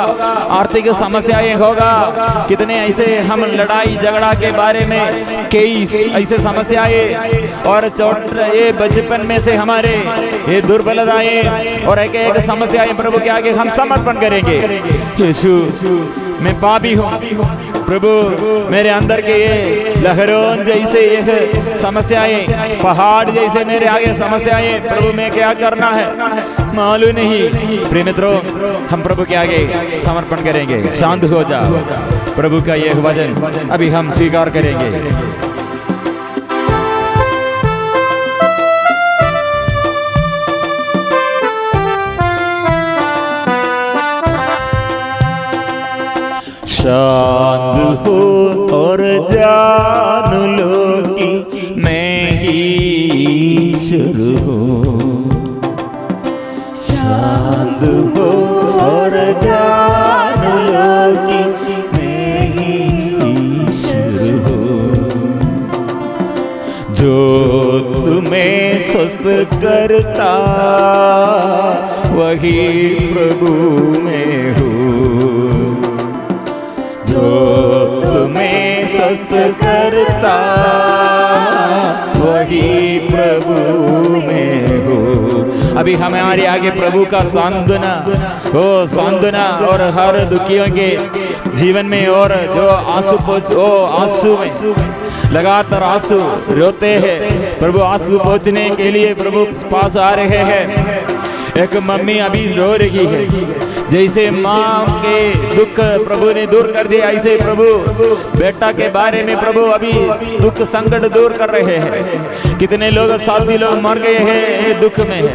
आर्थिक समस्याएं होगा, कितने ऐसे हम लड़ाई झगड़ा के बारे में कई ऐसे समस्याएं और चोट ये बचपन में से हमारे ये दुर्बलताएं और एक एक समस्याएं प्रभु के आगे हम समर्पण करेंगे। यीशु, मैं पापी हूँ प्रभु, मेरे अंदर के ये लहरों जैसे ये समस्याएं, पहाड़ जैसे मेरे आगे समस्याएं प्रभु में क्या करना है मालूम नहीं। प्रिय मित्रों, हम प्रभु के आगे समर्पण करेंगे। शांत हो जाओ, प्रभु का ये वचन अभी हम स्वीकार करेंगे। शांत हो और जान लो कि मैं ही ईश्वर हूँ। शांत हो और जान लो कि मैं ही ईश्वर हूँ। जो तुम्हें स्वस्थ करता वही प्रभु में हूँ। जो तुम्हें स्वस्थ करता वही प्रभु में हो। अभी हमारे आगे प्रभु का सांत्वना हो, सांत्वना और हर दुखियों के जीवन में और जो आंसू में लगातार आंसू रोते हैं प्रभु, आंसू पोंछने के लिए प्रभु पास आ रहे हैं। एक मम्मी अभी रो रही है, जैसे माँ के दुख प्रभु ने दूर कर दिया, ऐसे प्रभु बेटा के बारे में प्रभु अभी दुख संकट दूर कर रहे हैं। कितने लोग, साथी लोग मर गए हैं, दुख में है,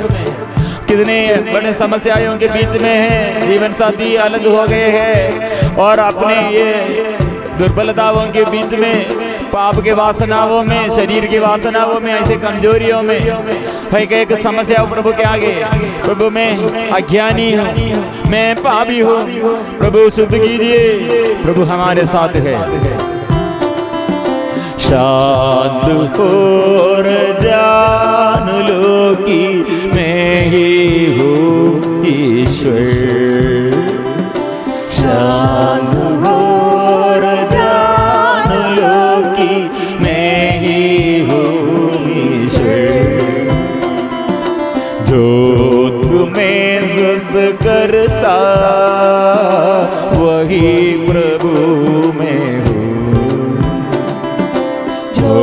कितने बड़े समस्याओं के बीच में हैं, जीवन साथी अलग हो गए हैं और अपने ये दुर्बलताओं के बीच में, पाप के वासनाओं में, शरीर की वासनाओं में, ऐसे कमजोरियों में एक समस्या प्रभु के आगे प्रभु मैं अज्ञानी हूँ, मैं पापी हूँ, प्रभु शुद्ध कीजिए। प्रभु हमारे साथ है। शांत और जान लो कि मैं ही हूँ ईश्वर। शांत और जान लो कि मैं ही हूँ ईश्वर। जो तुम्हें स्वस्थ करता वही प्रभु में हूँ। जो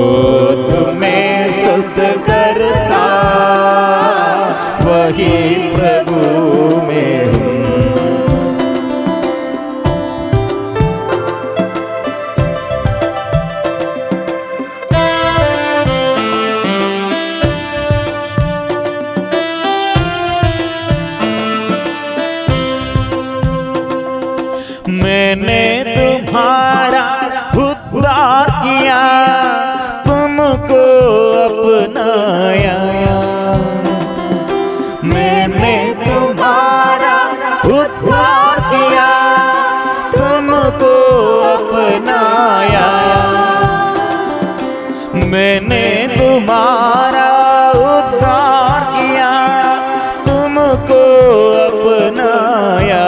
तुम्हें स्वस्थ करता वही प्रभु में हूँ। मैंने तुम्हारा उद्धार किया, तुमको अपनाया। मैंने तुम्हारा उद्धार किया, तुमको अपनाया। मैंने तुम्हारा उद्धार किया, तुमको अपनाया।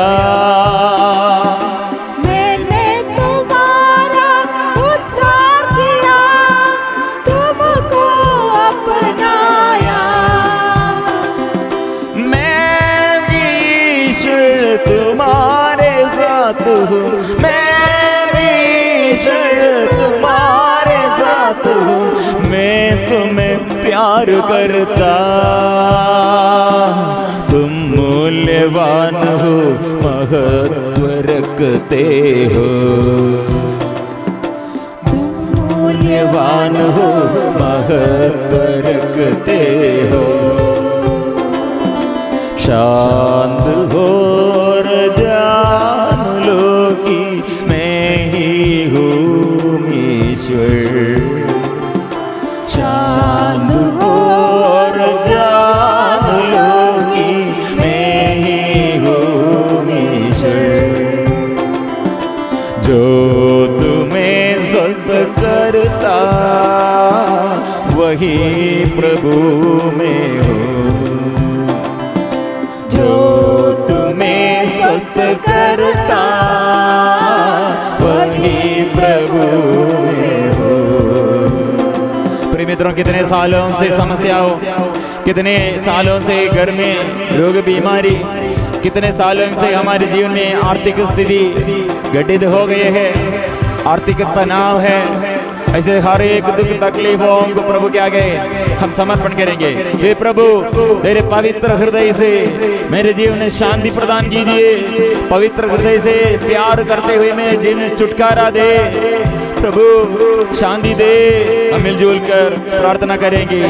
हूँ, मैं भी ईश्वर तुम्हारे साथ हूँ, मैं तुम्हें प्यार करता, तुम मूल्यवान हो, महत्व रखते हो, तुम मूल्यवान हो, महत्व रखते हो। शांत हो और जान लो कि मैं ही हूँ ईश्वर। शांत हो और जान लो कि मैं ही हूँ ईश्वर। जो तुम्हें स्वस्थ करता वही प्रभु में हो, जो तुम्हें स्वस्थ करता वही प्रभु में हो। प्रिय मित्रों, कितने सालों से समस्याओं, कितने सालों से घर में रोग बीमारी, कितने सालों से हमारे जीवन में आर्थिक स्थिति घटित हो गई है, आर्थिक तनाव है, ऐसे हर एक दुख तकलीफों को प्रभु के आगे हम समर्पण करेंगे। हे प्रभु, तेरे पवित्र हृदय से मेरे जीवन में शांति प्रदान कीजिए, पवित्र हृदय से प्यार करते हुए मेरे जीवन में छुटकारा दे प्रभु, शांति दे। हम मिलजुल कर प्रार्थना करेंगे।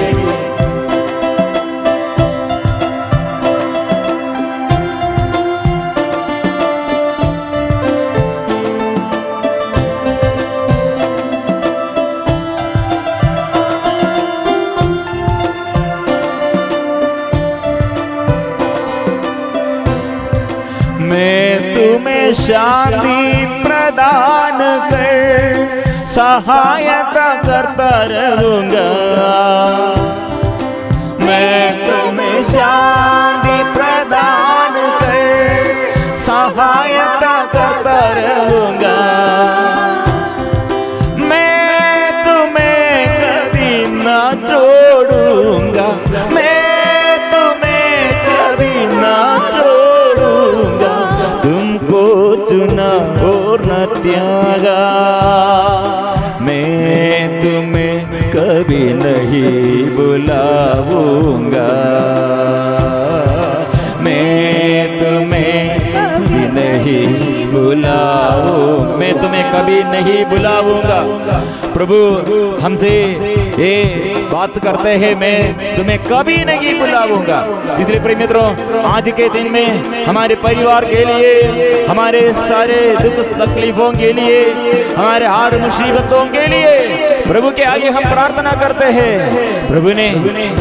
मैं तुम्हें शांति प्रदान कर सहायता करता रहूंगा, मैं तुम्हें शांति प्रदान कर सहायता करता रहूंगा, मैं तुम्हें कभी ना छोड़ूंगा, मैं तुम्हें कभी ना छोड़ूंगा, तुमको चुना और न त्यागा, मैं तुम्हें कभी नहीं बुलाऊंगा, मैं तुम्हें कभी नहीं बुलाऊं, मैं तुम्हें कभी नहीं बुलाऊंगा। प्रभु हमसे ये बात करते हैं, मैं तुम्हें कभी नहीं बुलाऊंगा। इसलिए प्रिय मित्रों, आज के दिन में हमारे परिवार के लिए, हमारे सारे दुख तकलीफों के लिए, हमारे हर मुसीबतों के लिए प्रभु के आगे हम प्रार्थना करते हैं। प्रभु ने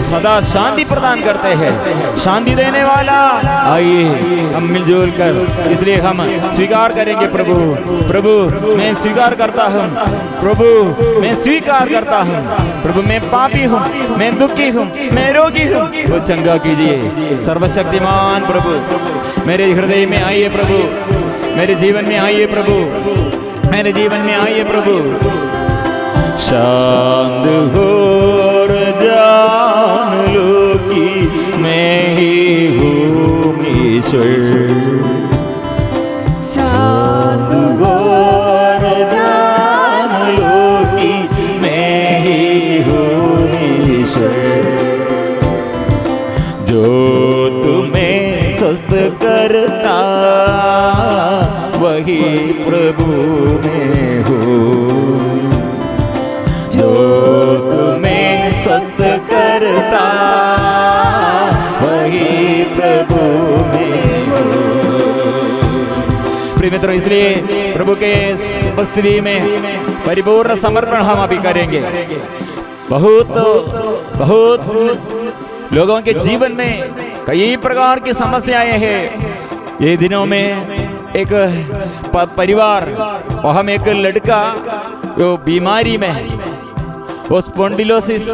सदा शांति प्रदान करते हैं, शांति देने वाला। आइए हम मिलजुल कर इसलिए हम स्वीकार करेंगे। प्रभु प्रभु मैं स्वीकार करता हूँ, प्रभु मैं स्वीकार करता हूँ, प्रभु मैं पापी हूँ, मैं दुखी हूँ, मैं रोगी हूँ, वो चंगा कीजिए। सर्वशक्तिमान प्रभु मेरे हृदय में आइए, प्रभु मेरे जीवन में आइए, प्रभु मेरे जीवन में आइए। प्रभु शांत हो और जान लो कि मैं ही हूँ ईश्वर। शांत हो और जान लो कि मैं ही हूँ ईश्वर। जो तुम्हें स्वस्थ करता वही प्रभु में हो, जो तुम्हें स्वस्थ करता वही प्रभु में हो। प्रिय मित्रों, इसलिए प्रभु के उपस्थिति में परिपूर्ण समर्पण हम अभी करेंगे। बहुत लोगों के जीवन में कई प्रकार की समस्याएं हैं। ये दिनों में एक परिवार और हम एक लड़का वो बीमारी में, वो स्पॉन्डिलोसिस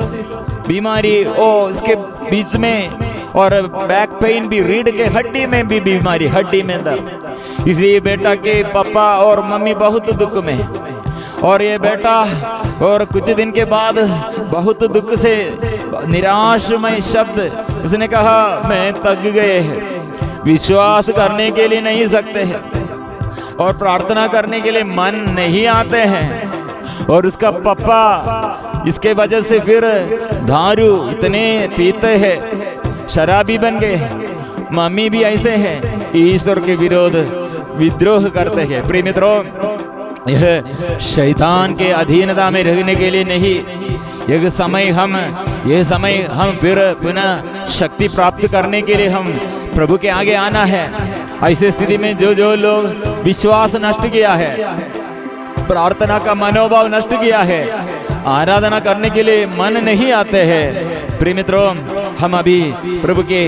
बीमारी और उसके बीच में, और बैक पेन भी, रीढ़ के हड्डी में भी बीमारी, हड्डी में दर्द। इसलिए बेटा के पापा और मम्मी बहुत दुख में, और ये बेटा और कुछ दिन के बाद बहुत दुख से निराशमय शब्द उसने कहा, मैं थक गए हैं, विश्वास करने के लिए नहीं सकते हैं। और प्रार्थना करने के लिए मन नहीं आते हैं, और उसका पापा इसके वजह से फिर दारू इतने पीते हैं, शराबी बन गए, मम्मी भी ऐसे हैं, ईश्वर के विरोध विद्रोह करते हैं। प्रिय मित्रों, यह शैतान के अधीनता में रहने के लिए नहीं, यह समय हम फिर पुनः शक्ति प्राप्त करने के लिए हम प्रभु के आगे आना है। ऐसी स्थिति में जो लोग विश्वास नष्ट किया है, प्रार्थना का मनोभाव नष्ट किया है, आराधना करने के लिए मन नहीं आते हैं, प्रिय मित्रों, हम अभी प्रभु के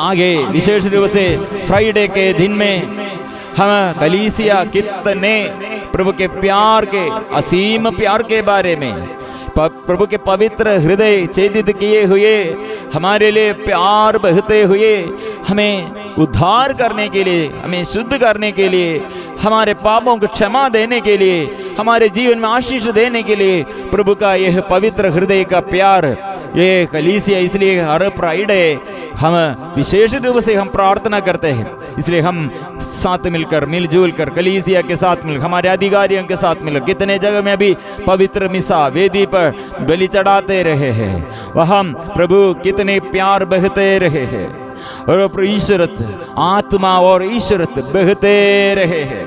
आगे विशेष रूप से फ्राइडे के दिन में हम कलीसिया कितने प्रभु के प्यार के, असीम प्यार के बारे में, प्रभु के पवित्र हृदय छेदित किए हुए, हमारे लिए प्यार बहते हुए, हमें उद्धार करने के लिए, हमें शुद्ध करने के लिए, हमारे पापों को क्षमा देने के लिए, हमारे जीवन में आशीष देने के लिए प्रभु का यह पवित्र हृदय का प्यार, ये कलीसिया, इसलिए हर फ्राइडे हम विशेष रूप से हम प्रार्थना करते हैं। इसलिए हम साथ मिलकर, मिलजुल कर, कलीसिया के साथ मिलकर, हमारे अधिकारियों के साथ मिलकर, कितने जगह में भी पवित्र मिसा वेदी पर बलि चढ़ाते रहे हैं, वहाँ प्रभु कितने प्यार बहते रहे हैं, और ईश्वरत, आत्मा और ईश्वरत बहते रहे हैं,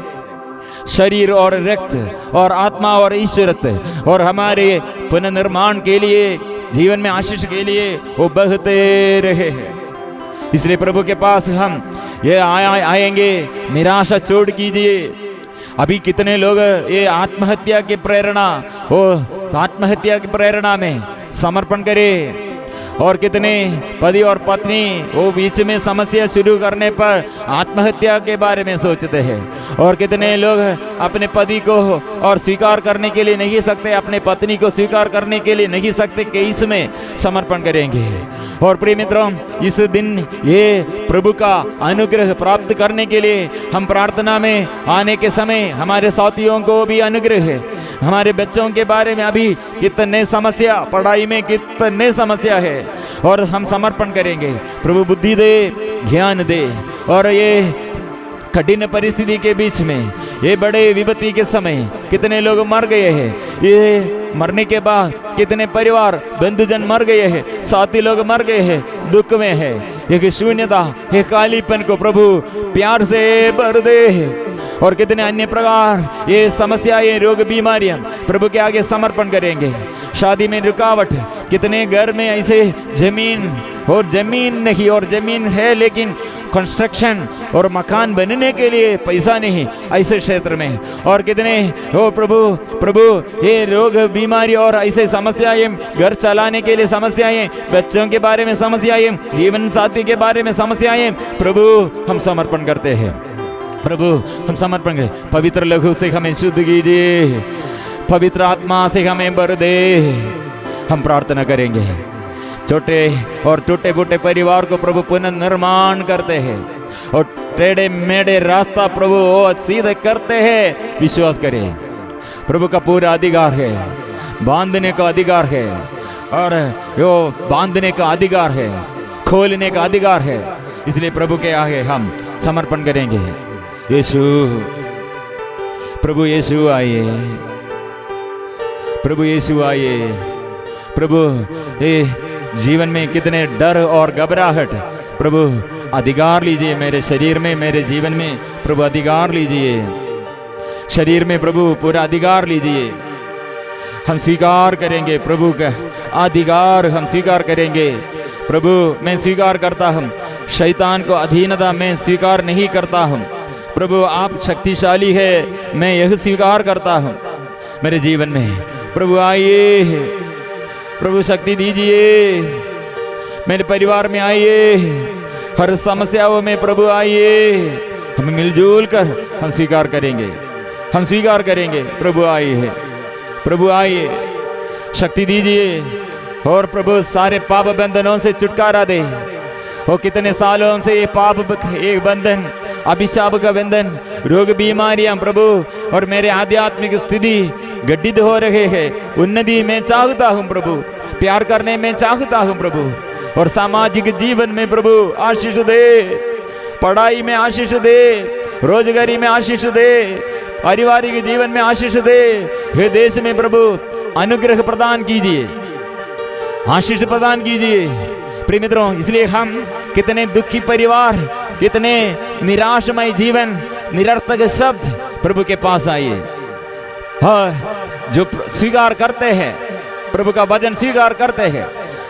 शरीर और रक्त और आत्मा और ईश्वरत, और हमारे पुनर्निर्माण के लिए, जीवन में आशीष के लिए वो बहते रहे हैं। इसलिए प्रभु के पास हम ये आएंगे, निराशा छोड़ कीजिए। अभी कितने लोग ये आत्महत्या की प्रेरणा में समर्पण करें, और कितने पति और पत्नी वो बीच में समस्या शुरू करने पर आत्महत्या के बारे में सोचते हैं, और कितने लोग अपने पति को और स्वीकार करने के लिए नहीं सकते, अपने पत्नी को स्वीकार करने के लिए नहीं सकते कि इसमें समर्पण करेंगे। और प्रिय मित्रों, इस दिन ये प्रभु का अनुग्रह प्राप्त करने के लिए हम प्रार्थना में आने के समय हमारे साथियों को भी अनुग्रह है। हमारे बच्चों के बारे में अभी कितने समस्या, पढ़ाई में कितने समस्या है, और हम समर्पण करेंगे। प्रभु बुद्धि दे, ज्ञान दे, और ये कठिन परिस्थिति के बीच में, ये बड़े विपत्ति के समय कितने लोग मर गए हैं, ये मरने के बाद कितने परिवार बंधुजन मर गए हैं, साथी लोग मर गए हैं, दुख में है, एक शून्यता, एक कालीपन को प्रभु प्यार से भर दे, और कितने अन्य प्रकार ये समस्याएं, रोग, बीमारियां प्रभु के आगे समर्पण करेंगे। शादी में रुकावट, कितने घर में ऐसे जमीन नहीं, और जमीन है लेकिन कंस्ट्रक्शन और मकान बनने के लिए पैसा नहीं ऐसे क्षेत्र में, और कितने ओ प्रभु ये रोग, बीमारी और ऐसे समस्याएं, घर चलाने के लिए समस्याएं, बच्चों के बारे में समस्याएं, जीवन साथी के बारे में समस्याएं, प्रभु हम समर्पण करते हैं। प्रभु हम समर्पण करें, पवित्र लहू से हमें शुद्ध कीजिए, पवित्र आत्मा से हमें भर दे। हम प्रार्थना करेंगे, छोटे और टूटे फूटे परिवार को प्रभु पुनर्निर्माण करते हैं, और टेढ़े मेढ़े रास्ता प्रभु सीधे करते हैं। विश्वास करें, प्रभु का पूरा अधिकार है, बांधने का अधिकार है, और यो बांधने का अधिकार है, खोलने का अधिकार है। इसलिए प्रभु के आगे हम समर्पण करेंगे। यीशु, प्रभु यीशु आइए, प्रभु यीशु आइए। प्रभु ये जीवन में कितने डर और घबराहट, प्रभु अधिकार लीजिए मेरे शरीर में, मेरे जीवन में प्रभु अधिकार लीजिए, शरीर में प्रभु पूरा अधिकार लीजिए। हम स्वीकार करेंगे प्रभु का अधिकार, हम स्वीकार करेंगे। प्रभु मैं स्वीकार करता हूँ, शैतान को अधीनता मैं स्वीकार नहीं करता हूँ। प्रभु आप शक्तिशाली है, मैं यह स्वीकार करता हूँ मेरे जीवन में। प्रभु आइए, प्रभु शक्ति दीजिए, मेरे परिवार में आइए, हर समस्याओं में प्रभु आइए। हम मिलजुल कर हम स्वीकार करेंगे, हम स्वीकार करेंगे। प्रभु आइए, प्रभु आइए, शक्ति दीजिए, और प्रभु सारे पाप बंधनों से छुटकारा दे। वो कितने सालों से ये पाप एक बंधन, अभिशाप का बंधन, रोग, बीमारियां प्रभु, और मेरे आध्यात्मिक स्थिति गड्ढित हो रहे हैं। उन्नति में चाहता हूँ प्रभु, प्यार करने में चाहता हूँ प्रभु, और सामाजिक जीवन में प्रभु आशीष दे, पढ़ाई में आशीष दे, रोजगारी में आशीष दे, पारिवारिक जीवन में आशीष दे। हे देश में प्रभु अनुग्रह प्रदान कीजिए, आशीष प्रदान कीजिए। प्रिय मित्रों, इसलिए हम कितने दुखी परिवार, कितने निराशमय जीवन, निरर्थक शब्द प्रभु के पास आइए। हाँ, जो स्वीकार करते हैं, प्रभु का वचन स्वीकार करते हैं,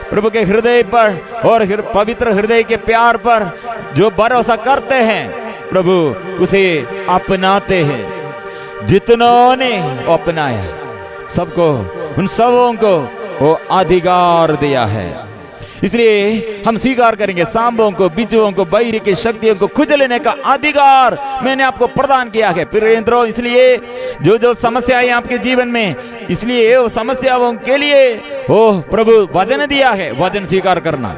प्रभु के हृदय पर और पवित्र हृदय के प्यार पर जो भरोसा करते हैं, प्रभु उसे अपनाते हैं। जितनों ने अपनाया, सबको, उन सबों को वो अधिकार दिया है। इसलिए हम स्वीकार करेंगे, सांपों को, बिच्छुओं को, बैरी की शक्तियों को खुद लेने का अधिकार मैंने आपको प्रदान किया है। प्रिय मित्रों, इसलिए जो जो समस्याएं आपके जीवन में, इसलिए वो समस्याओं के लिए वो प्रभु वचन दिया है, वचन स्वीकार करना।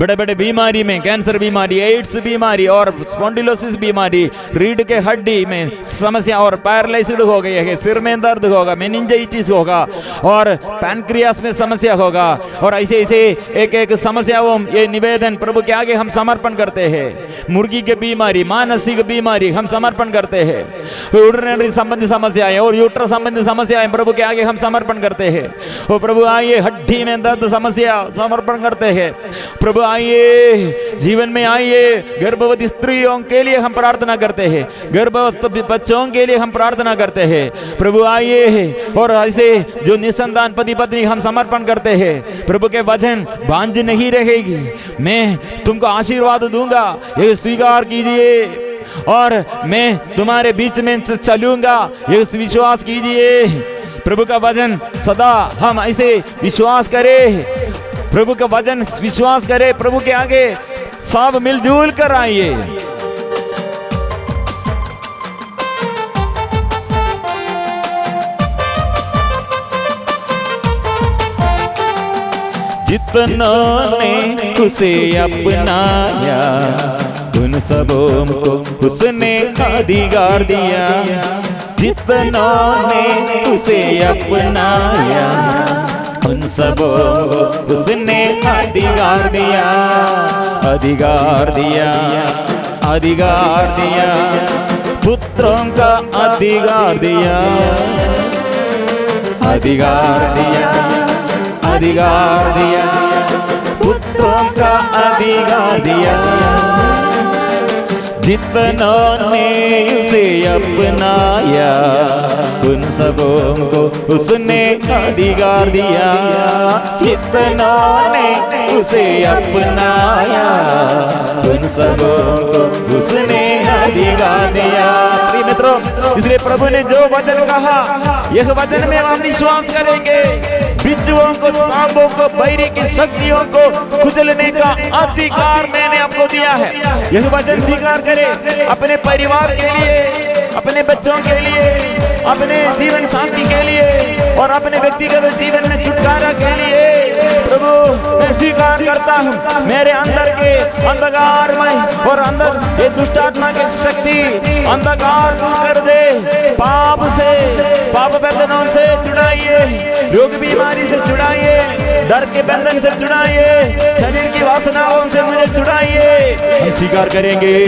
बड़े बड़े बीमारी में, कैंसर बीमारी, एड्स बीमारी और स्पॉन्डिलोसिस बीमारी, रीढ़ के हड्डी में समस्या और पैरालिसिस हो गई है, सिर में दर्द होगा, मेनिंजाइटिस होगा और पैनक्रियास में समस्या होगा और ऐसे ऐसे एक एक समस्याओं, ये निवेदन प्रभु के आगे हम समर्पण करते हैं। मुर्गी की बीमारी, मानसिक बीमारी हम समर्पण करते हैं। यूरिनरी संबंधी समस्याएं और यूट्रस संबंधी समस्याएं प्रभु के आगे हम समर्पण करते हैं। ओ प्रभु आइए, हड्डी में दर्द समस्या समर्पण करते हैं। प्रभु आइए, जीवन में आइए। गर्भवती स्त्रियों के लिए हम प्रार्थना करते हैं, गर्भस्थ बच्चों के लिए हम प्रार्थना करते हैं। प्रभु आइए, और ऐसे जो निसंतान पति पत्नी हम समर्पण करते हैं। प्रभु के वचन, बांझ नहीं रहेगी, मैं तुमको आशीर्वाद दूंगा, ये स्वीकार कीजिए, और मैं तुम्हारे बीच में चलूंगा, ये विश्वास कीजिए। प्रभु का वचन सदा हम ऐसे विश्वास करें, प्रभु का वचन विश्वास करें। प्रभु के आगे सब मिलजुल कर आइए। जितनों ने उसे अपनाया, उन सबों को उसने अधिकार दिया। जितनों ने उसे अपनाया, उन सबों को उसने अधिकार दिया, अधिकार दिया, अधिकार दिया। पुत्रों का अधिकार दिया, अधिकार दिया, अधिकार दिया। पुत्रों का अधिकार दिया। जितनों ने उसे अपनाया, उन सबों को उसने अधिकार दिया। जितनों ने उसे अपनाया, उन सबों को उसने अधिकार दिया। प्रिय मित्रों, इसलिए प्रभु ने जो वचन कहा, यह वचन में हम विश्वास करेंगे। बिच्छुओं को, सांपों को, बैरी की शक्तियों को कुचलने का अधिकार मैंने आपको दिया है। यह वचन स्वीकार करें अपने परिवार के लिए, अपने बच्चों के लिए, अपने जीवन शांति के लिए और अपने व्यक्तिगत जीवन में छुटकारा के लिए। प्रभु, मैं स्वीकार करता हूँ, मेरे अंदर के अंधकार में और अंदर ये दुष्ट आत्मा की शक्ति अंधकार दूर कर दे। पाप से, पाप बंधनों से छुड़ाइए, रोग बीमारी से छुड़ाइए, डर के बंधन से छुड़ाइए, शरीर की वासनाओं से मुझे छुड़ाइए। हम स्वीकार करेंगे।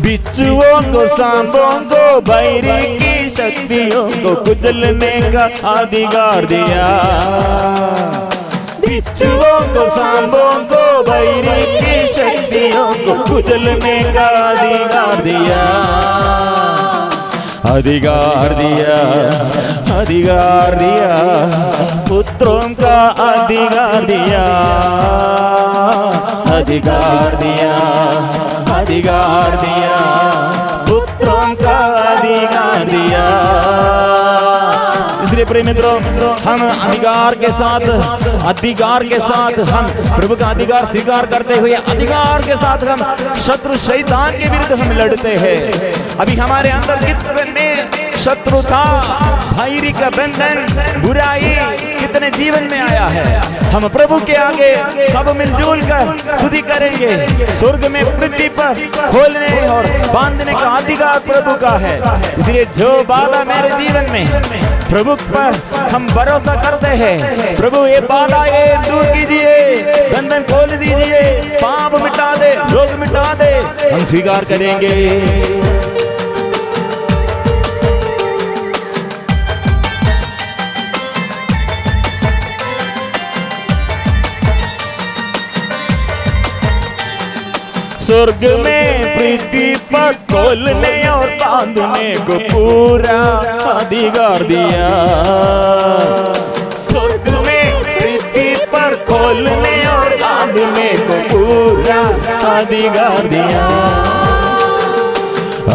बिच्छुओं को, सांपों को, बैरी की शक्तियों को कुचलने का अधिकार दिया। बिच्छुओं को, सांपों को, बैरी की शक्तियों को कुचलने का अधिकार दिया, अधिकार दिया, अधिकार दिया। पुत्रों का अधिकार दिया, अधिकार दिया, अधिकार दिया। पुत्रों का अधिकार दिया। इसलिए प्रिय मित्रों, हम अधिकार के साथ हम प्रभु का अधिकार स्वीकार करते हुए, अधिकार के साथ हम शत्रु शैतान के विरुद्ध हम लड़ते हैं। अभी हमारे अंदर कितने शत्रुता, भैरी का बंधन, बुराई कितने जीवन में आया है। हम प्रभु के आगे सब मिलजुल कर स्तुति करेंगे। स्वर्ग में पृथ्वी पर खोलने और बांधने का अधिकार प्रभु का है। इसलिए जो बाधा मेरे जीवन में प्रभु पर हम भरोसा करते हैं। प्रभु ये बाधा ये दूर कीजिए, बंधन खोल दीजिए, पाप मिटा दे, रोग मिटा दे, हम स्वीकार करेंगे। स्वर्ग में पृथ्वी पर खोलने और बांधने को पूरा अधिकार दिया। स्वर्ग में पृथ्वी पर खोलने और बांधने को पूरा अधिकार दिया।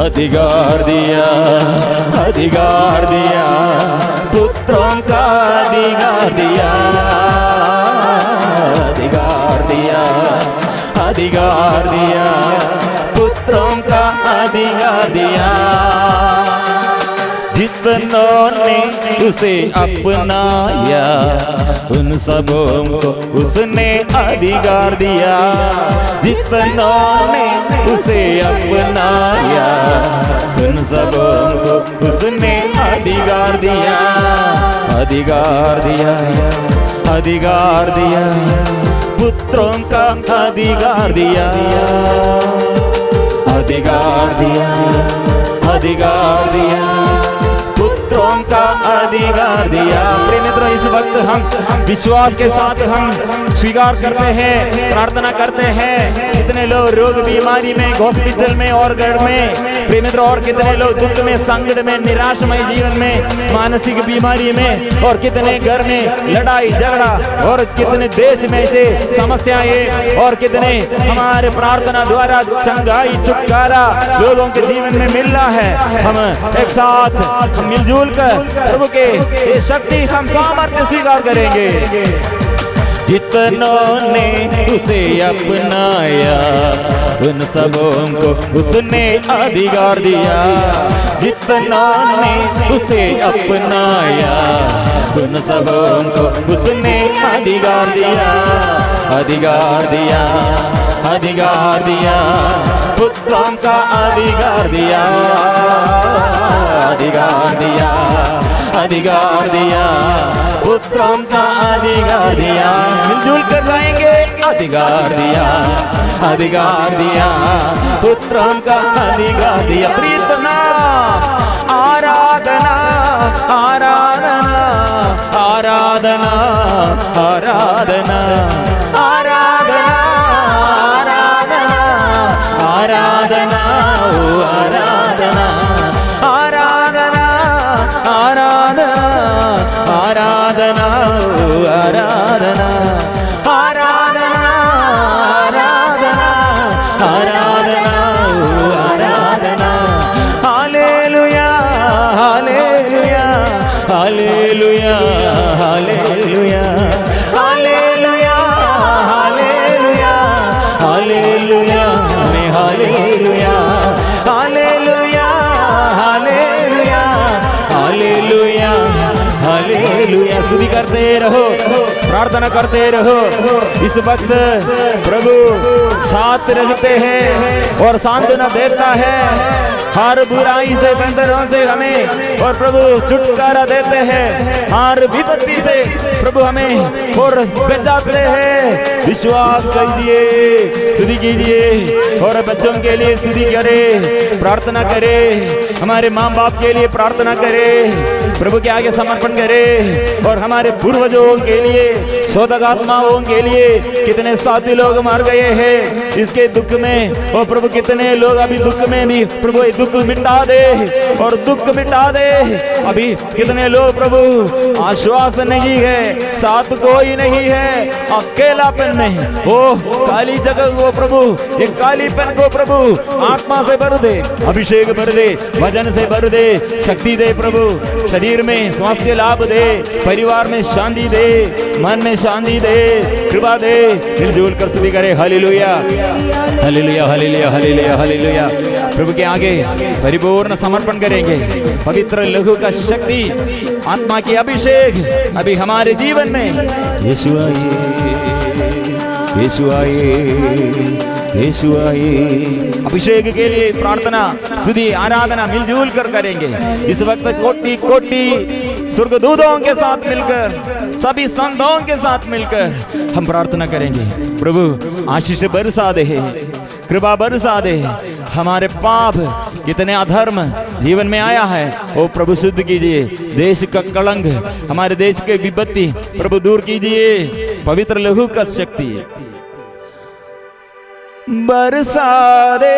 अधिकार दिया, अधिकार दिया, पुत्रों का अधिकार दिया। अधिकार दिया, अधिकार दिया, पुत्रों का अधिकार दिया। जितनों ने उसे अपनाया उन सबों को उसने अधिकार दिया। जितनों ने उसे अपनाया उन सबों को उसने अधिकार दिया। अधिकार दिया, अधिकार दिया, पुत्रों का अधिकार दिया। अधिकार दिया, अधिकार दिया, पुत्रों का अधिकार दिया। प्रिय मित्रों, इस वक्त हम विश्वास के साथ हम स्वीकार करते हैं, प्रार्थना करते हैं। कितने लोग रोग बीमारी में, हॉस्पिटल में और घर में, प्रिय मित्रों, और कितने लोग दुख में, संकट में, निराशमय जीवन में, मानसिक बीमारी में, और कितने घर में लड़ाई झगड़ा, और कितने देश में से समस्याएं, और कितने हमारे प्रार्थना द्वारा चंगाई छुटकारा लोगों के जीवन में मिल रहा है। हम एक साथ हम मिलजुल कर प्रभु के ये शक्ति हम सामर्थ्य स्वीकार करेंगे। जितनों ने उसे अपनाया उन सबों को उसने अधिकार दिया। जितनों ने उसे अपनाया उन सबों को उसने अधिकार दिया। अधिकार दिया, अधिकार दिया, पुत्रों का अधिकार दिया। अधिकार दिया, अधिकार दिया, पुत्रों का अधिकार दिया। मिलजुल कर गाएंगे। अधिकार दिया, अधिकार दिया, पुत्रों का अधिकार दिया। प्रीतना आराधना, आराधना, आराधना, आराधना, आराधना, आराधना, आराधना, ओ आराधना, आराधना, आराधना, आराधना, ओ आराधना, आराधना, आराधना, आराधना, ओ आराधना। हालेलुया, हालेलुया, हालेलुया, हालेलुया, हालेलुया, हालेलुया, हालेलुया, में हालेलुया, हालेलुया, हालेलुया, हालेलुया, हालेलुया। स्तुति करते रहो, प्रार्थना करते रहो। इस वक्त प्रभु साथ रहते हैं और सांत्वना देता है। हर बुराई से, बंधनों से हमें और प्रभु छुटकारा देते हैं। हर विपत्ति से प्रभु हमें और बचाते हैं। विश्वास कीजिए, स्तुति कीजिए, और बच्चों के लिए स्तुति करें, प्रार्थना करें। हमारे माँ बाप के लिए प्रार्थना करें, प्रभु के आगे समर्पण करें। और हमारे पूर्वजों के लिए, शोधक आत्माओं के लिए, कितने साथी लोग मर गए हैं इसके दुख में। और प्रभु कितने लोग अभी दुख में भी, प्रभु दुख मिटा दे और दुख मिटा दे। अभी कितने लोग प्रभु आश्वास नहीं है, साथ कोई नहीं है, अकेलापन में ओ काली जगह को प्रभु, एक कालीपन को प्रभु आत्मा से भर दे, अभिषेक भर दे, वजन से भर दे, शक्ति दे प्रभु। शरीर में स्वास्थ्य लाभ दे, परिवार में शांति दे, मन में शांति दे, कृपा दे। मिलजुल कर स्तुति करें। हालेलुया, हालेलुया, हालेलुया, हालेलुया, हालेलुया। प्रभु के आगे परिपूर्ण समर्पण करेंगे। पवित्र लहू का शक्ति, आत्मा की अभिषेक अभी हमारे जीवन में। यीशु आए, यीशु आए, यीशु आइए। अभिषेक के लिए प्रार्थना, स्तुति, आराधना मिलजुल कर करेंगे। इस वक्त कोटि कोटि स्वर्गदूतों के साथ मिलकर, सभी संतों के साथ मिलकर हम प्रार्थना करेंगे। प्रभु आशीष बरसा दे, कृपा बरसा दे। हमारे पाप, कितने अधर्म जीवन में आया है, वो प्रभु शुद्ध कीजिए। देश का कलंक, हमारे देश के विपत्ति प्रभु दूर कीजिए। पवित्र लहू का शक्ति बरसा दे,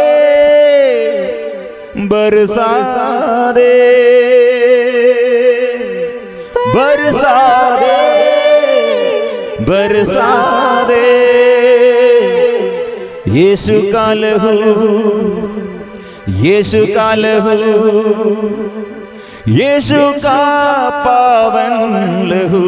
बरसा दे, बरसा दे, बरसा दे। यीशु का लहू, यीशु का लहू, यीशु का पावन लहू,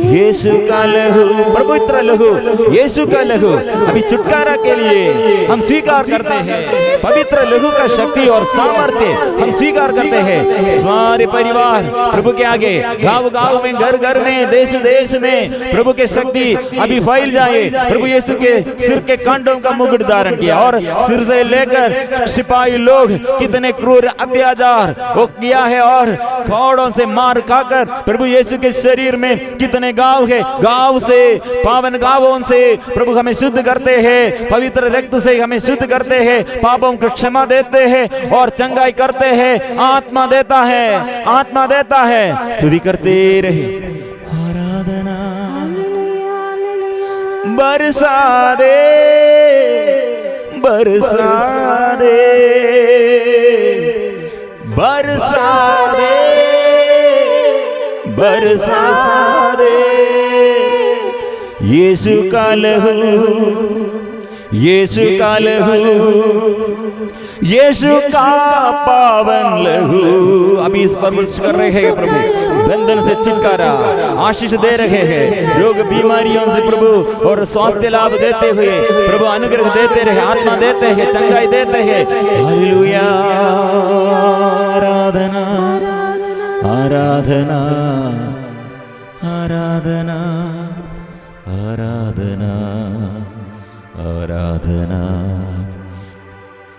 यीशु का लहू, पवित्र लहू, यीशु का लहू। अभी छुटकारा के लिए हम स्वीकार करते हैं। पवित्र लहू का शक्ति और सामर्थ्य हम स्वीकार करते हैं। सारे परिवार प्रभु के आगे, गांव गांव में, घर घर में, देश देश में प्रभु के शक्ति अभी फैल जाए। प्रभु यीशु के सिर के कांटों का मुकुट धारण किया और सिर से लेकर सिपाही लोग कितने क्रूर अत्याचार वो किया है और घोड़ों से मार खाकर प्रभु यीशु के शरीर में कितने गांव है, गांव से, पावन गांवों से प्रभु हमें शुद्ध करते हैं। पवित्र रक्त से हमें शुद्ध करते हैं, पापों को क्षमा देते हैं और चंगाई करते हैं। आत्मा देता है, आत्मा देता है। स्तुति करते रहे। आराधना बरसा दे, बरसा दे, बरसा दे, बरसा दे। यीशु का लहू, यीशु का लहू, यीशु का पावन लहू। अभी इस पर कर रहे हैं प्रभु, बंधन से छुटकारा, आशीष दे रहे हैं। रोग बीमारियों से प्रभु और स्वास्थ्य लाभ देते हुए प्रभु अनुग्रह देते रहे, आत्मा देते हैं, चंगाई देते हैं। हालेलुया। आराधना, आराधना, आराधना, आराधना, आराधना।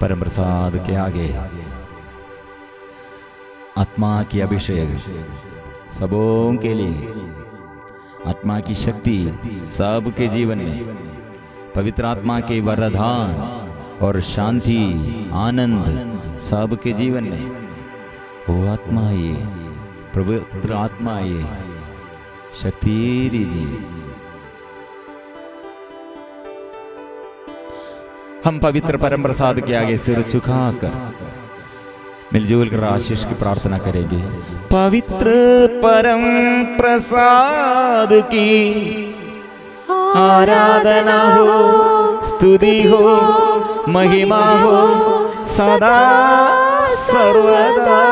परम प्रसाद के आगे आत्मा की अभिषेक सबों के लिए, आत्मा की शक्ति सबके जीवन में, पवित्र आत्मा के वरदान और शांति, आनंद सबके जीवन में। वो आत्मा आइए, पवित्र आत्मा आइए, शक्ति दीजिए। हम पवित्र परम प्रसाद के आगे सिर झुकाकर मिलजुल कर आशीष की प्रार्थना करेंगे। पवित्र परम प्रसाद की आराधना हो, स्तुति हो, महिमा हो सदा सर्वदा।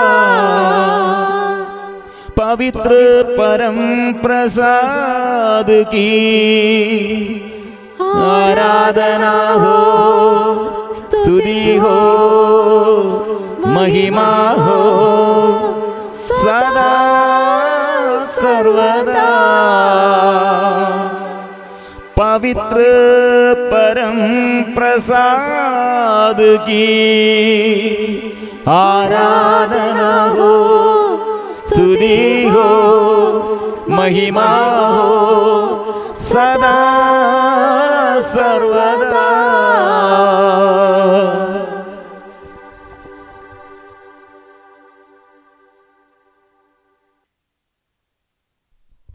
पवित्र परम प्रसाद की आराधना हो, स्तुति हो, महिमा हो सदा सर्वदा। पवित्र परम प्रसाद की आराधना हो, स्तुति हो, महिमा हो सदा सर्वदा।